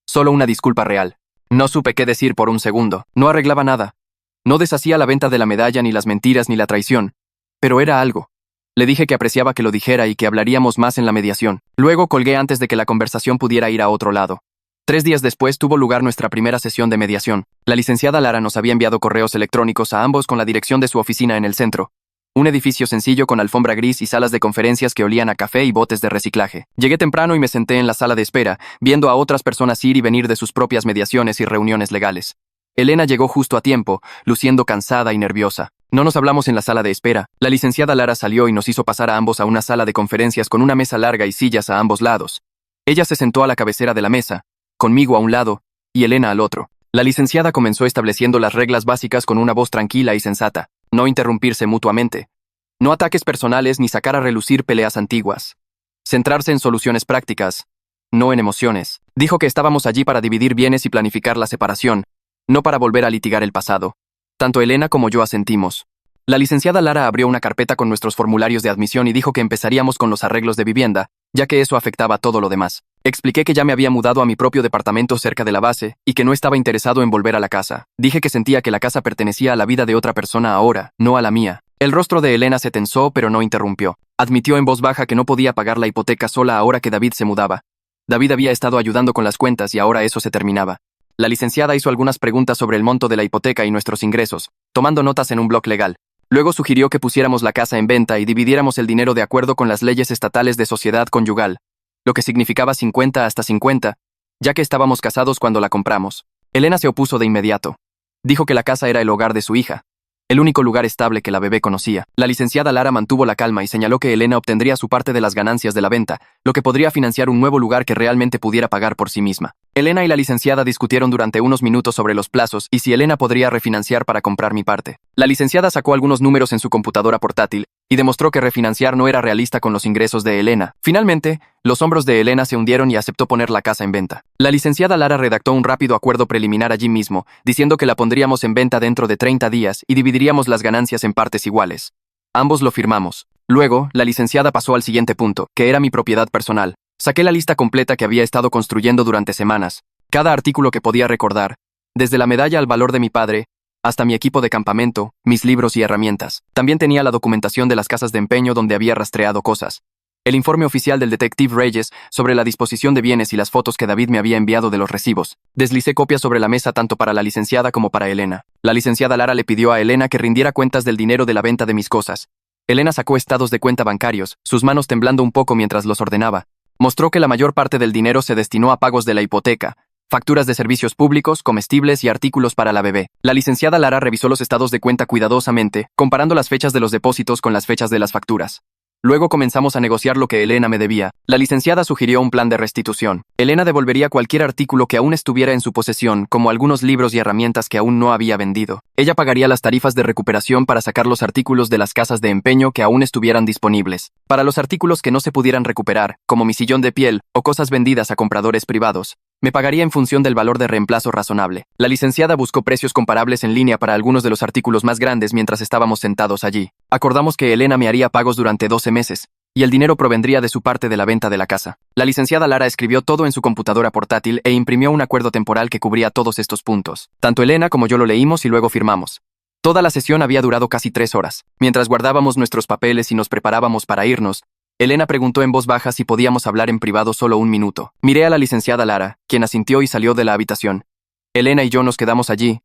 solo una disculpa real. No supe qué decir por un segundo. No arreglaba nada. No deshacía la venta de la medalla, ni las mentiras, ni la traición. Pero era algo. Le dije que apreciaba que lo dijera y que hablaríamos más en la mediación. Luego colgué antes de que la conversación pudiera ir a otro lado. 3 días después tuvo lugar nuestra primera sesión de mediación. La licenciada Lara nos había enviado correos electrónicos a ambos con la dirección de su oficina en el centro. Un edificio sencillo con alfombra gris y salas de conferencias que olían a café y botes de reciclaje. Llegué temprano y me senté en la sala de espera, viendo a otras personas ir y venir de sus propias mediaciones y reuniones legales. Elena llegó justo a tiempo, luciendo cansada y nerviosa. No nos hablamos en la sala de espera. La licenciada Lara salió y nos hizo pasar a ambos a una sala de conferencias con una mesa larga y sillas a ambos lados. Ella se sentó a la cabecera de la mesa, conmigo a un lado y Elena al otro. La licenciada comenzó estableciendo las reglas básicas con una voz tranquila y sensata. No interrumpirse mutuamente. No ataques personales ni sacar a relucir peleas antiguas. Centrarse en soluciones prácticas, no en emociones. Dijo que estábamos allí para dividir bienes y planificar la separación, no para volver a litigar el pasado. Tanto Elena como yo asentimos. La licenciada Lara abrió una carpeta con nuestros formularios de admisión y dijo que empezaríamos con los arreglos de vivienda, ya que eso afectaba todo lo demás. Expliqué que ya me había mudado a mi propio departamento cerca de la base y que no estaba interesado en volver a la casa. Dije que sentía que la casa pertenecía a la vida de otra persona ahora, no a la mía. El rostro de Elena se tensó, pero no interrumpió. Admitió en voz baja que no podía pagar la hipoteca sola ahora que David se mudaba. David había estado ayudando con las cuentas y ahora eso se terminaba. La licenciada hizo algunas preguntas sobre el monto de la hipoteca y nuestros ingresos, tomando notas en un bloc legal. Luego sugirió que pusiéramos la casa en venta y dividiéramos el dinero de acuerdo con las leyes estatales de sociedad conyugal, lo que significaba 50 hasta 50, ya que estábamos casados cuando la compramos. Elena se opuso de inmediato. Dijo que la casa era el hogar de su hija, el único lugar estable que la bebé conocía. La licenciada Lara mantuvo la calma y señaló que Elena obtendría su parte de las ganancias de la venta, lo que podría financiar un nuevo lugar que realmente pudiera pagar por sí misma. Elena y la licenciada discutieron durante unos minutos sobre los plazos y si Elena podría refinanciar para comprar mi parte. La licenciada sacó algunos números en su computadora portátil y demostró que refinanciar no era realista con los ingresos de Elena. Finalmente, los hombros de Elena se hundieron y aceptó poner la casa en venta. La licenciada Lara redactó un rápido acuerdo preliminar allí mismo, diciendo que la pondríamos en venta dentro de 30 días y dividiríamos las ganancias en partes iguales. Ambos lo firmamos. Luego, la licenciada pasó al siguiente punto, que era mi propiedad personal. Saqué la lista completa que había estado construyendo durante semanas, cada artículo que podía recordar, desde la medalla al valor de mi padre, hasta mi equipo de campamento, mis libros y herramientas. También tenía la documentación de las casas de empeño donde había rastreado cosas. El informe oficial del detective Reyes sobre la disposición de bienes y las fotos que David me había enviado de los recibos. Deslicé copias sobre la mesa tanto para la licenciada como para Elena. La licenciada Lara le pidió a Elena que rindiera cuentas del dinero de la venta de mis cosas. Elena sacó estados de cuenta bancarios, sus manos temblando un poco mientras los ordenaba. Mostró que la mayor parte del dinero se destinó a pagos de la hipoteca, facturas de servicios públicos, comestibles y artículos para la bebé. La licenciada Lara revisó los estados de cuenta cuidadosamente, comparando las fechas de los depósitos con las fechas de las facturas. Luego comenzamos a negociar lo que Elena me debía. La licenciada sugirió un plan de restitución. Elena devolvería cualquier artículo que aún estuviera en su posesión, como algunos libros y herramientas que aún no había vendido. Ella pagaría las tarifas de recuperación para sacar los artículos de las casas de empeño que aún estuvieran disponibles. Para los artículos que no se pudieran recuperar, como mi sillón de piel o cosas vendidas a compradores privados, me pagaría en función del valor de reemplazo razonable. La licenciada buscó precios comparables en línea para algunos de los artículos más grandes mientras estábamos sentados allí. Acordamos que Elena me haría pagos durante 12 meses, y el dinero provendría de su parte de la venta de la casa. La licenciada Lara escribió todo en su computadora portátil e imprimió un acuerdo temporal que cubría todos estos puntos. Tanto Elena como yo lo leímos y luego firmamos. Toda la sesión había durado casi 3 horas. Mientras guardábamos nuestros papeles y nos preparábamos para irnos, Elena preguntó en voz baja si podíamos hablar en privado solo un minuto. Miré a la licenciada Lara, quien asintió y salió de la habitación. Elena y yo nos quedamos allí,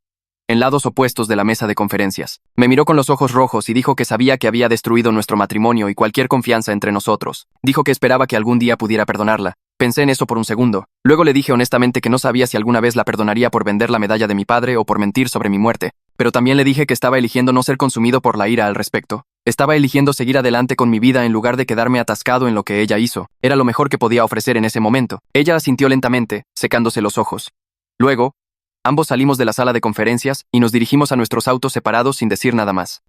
en lados opuestos de la mesa de conferencias. Me miró con los ojos rojos y dijo que sabía que había destruido nuestro matrimonio y cualquier confianza entre nosotros. Dijo que esperaba que algún día pudiera perdonarla. Pensé en eso por un segundo. Luego le dije honestamente que no sabía si alguna vez la perdonaría por vender la medalla de mi padre o por mentir sobre mi muerte. Pero también le dije que estaba eligiendo no ser consumido por la ira al respecto. Estaba eligiendo seguir adelante con mi vida en lugar de quedarme atascado en lo que ella hizo. Era lo mejor que podía ofrecer en ese momento. Ella asintió lentamente, secándose los ojos. Luego, ambos salimos de la sala de conferencias y nos dirigimos a nuestros autos separados sin decir nada más.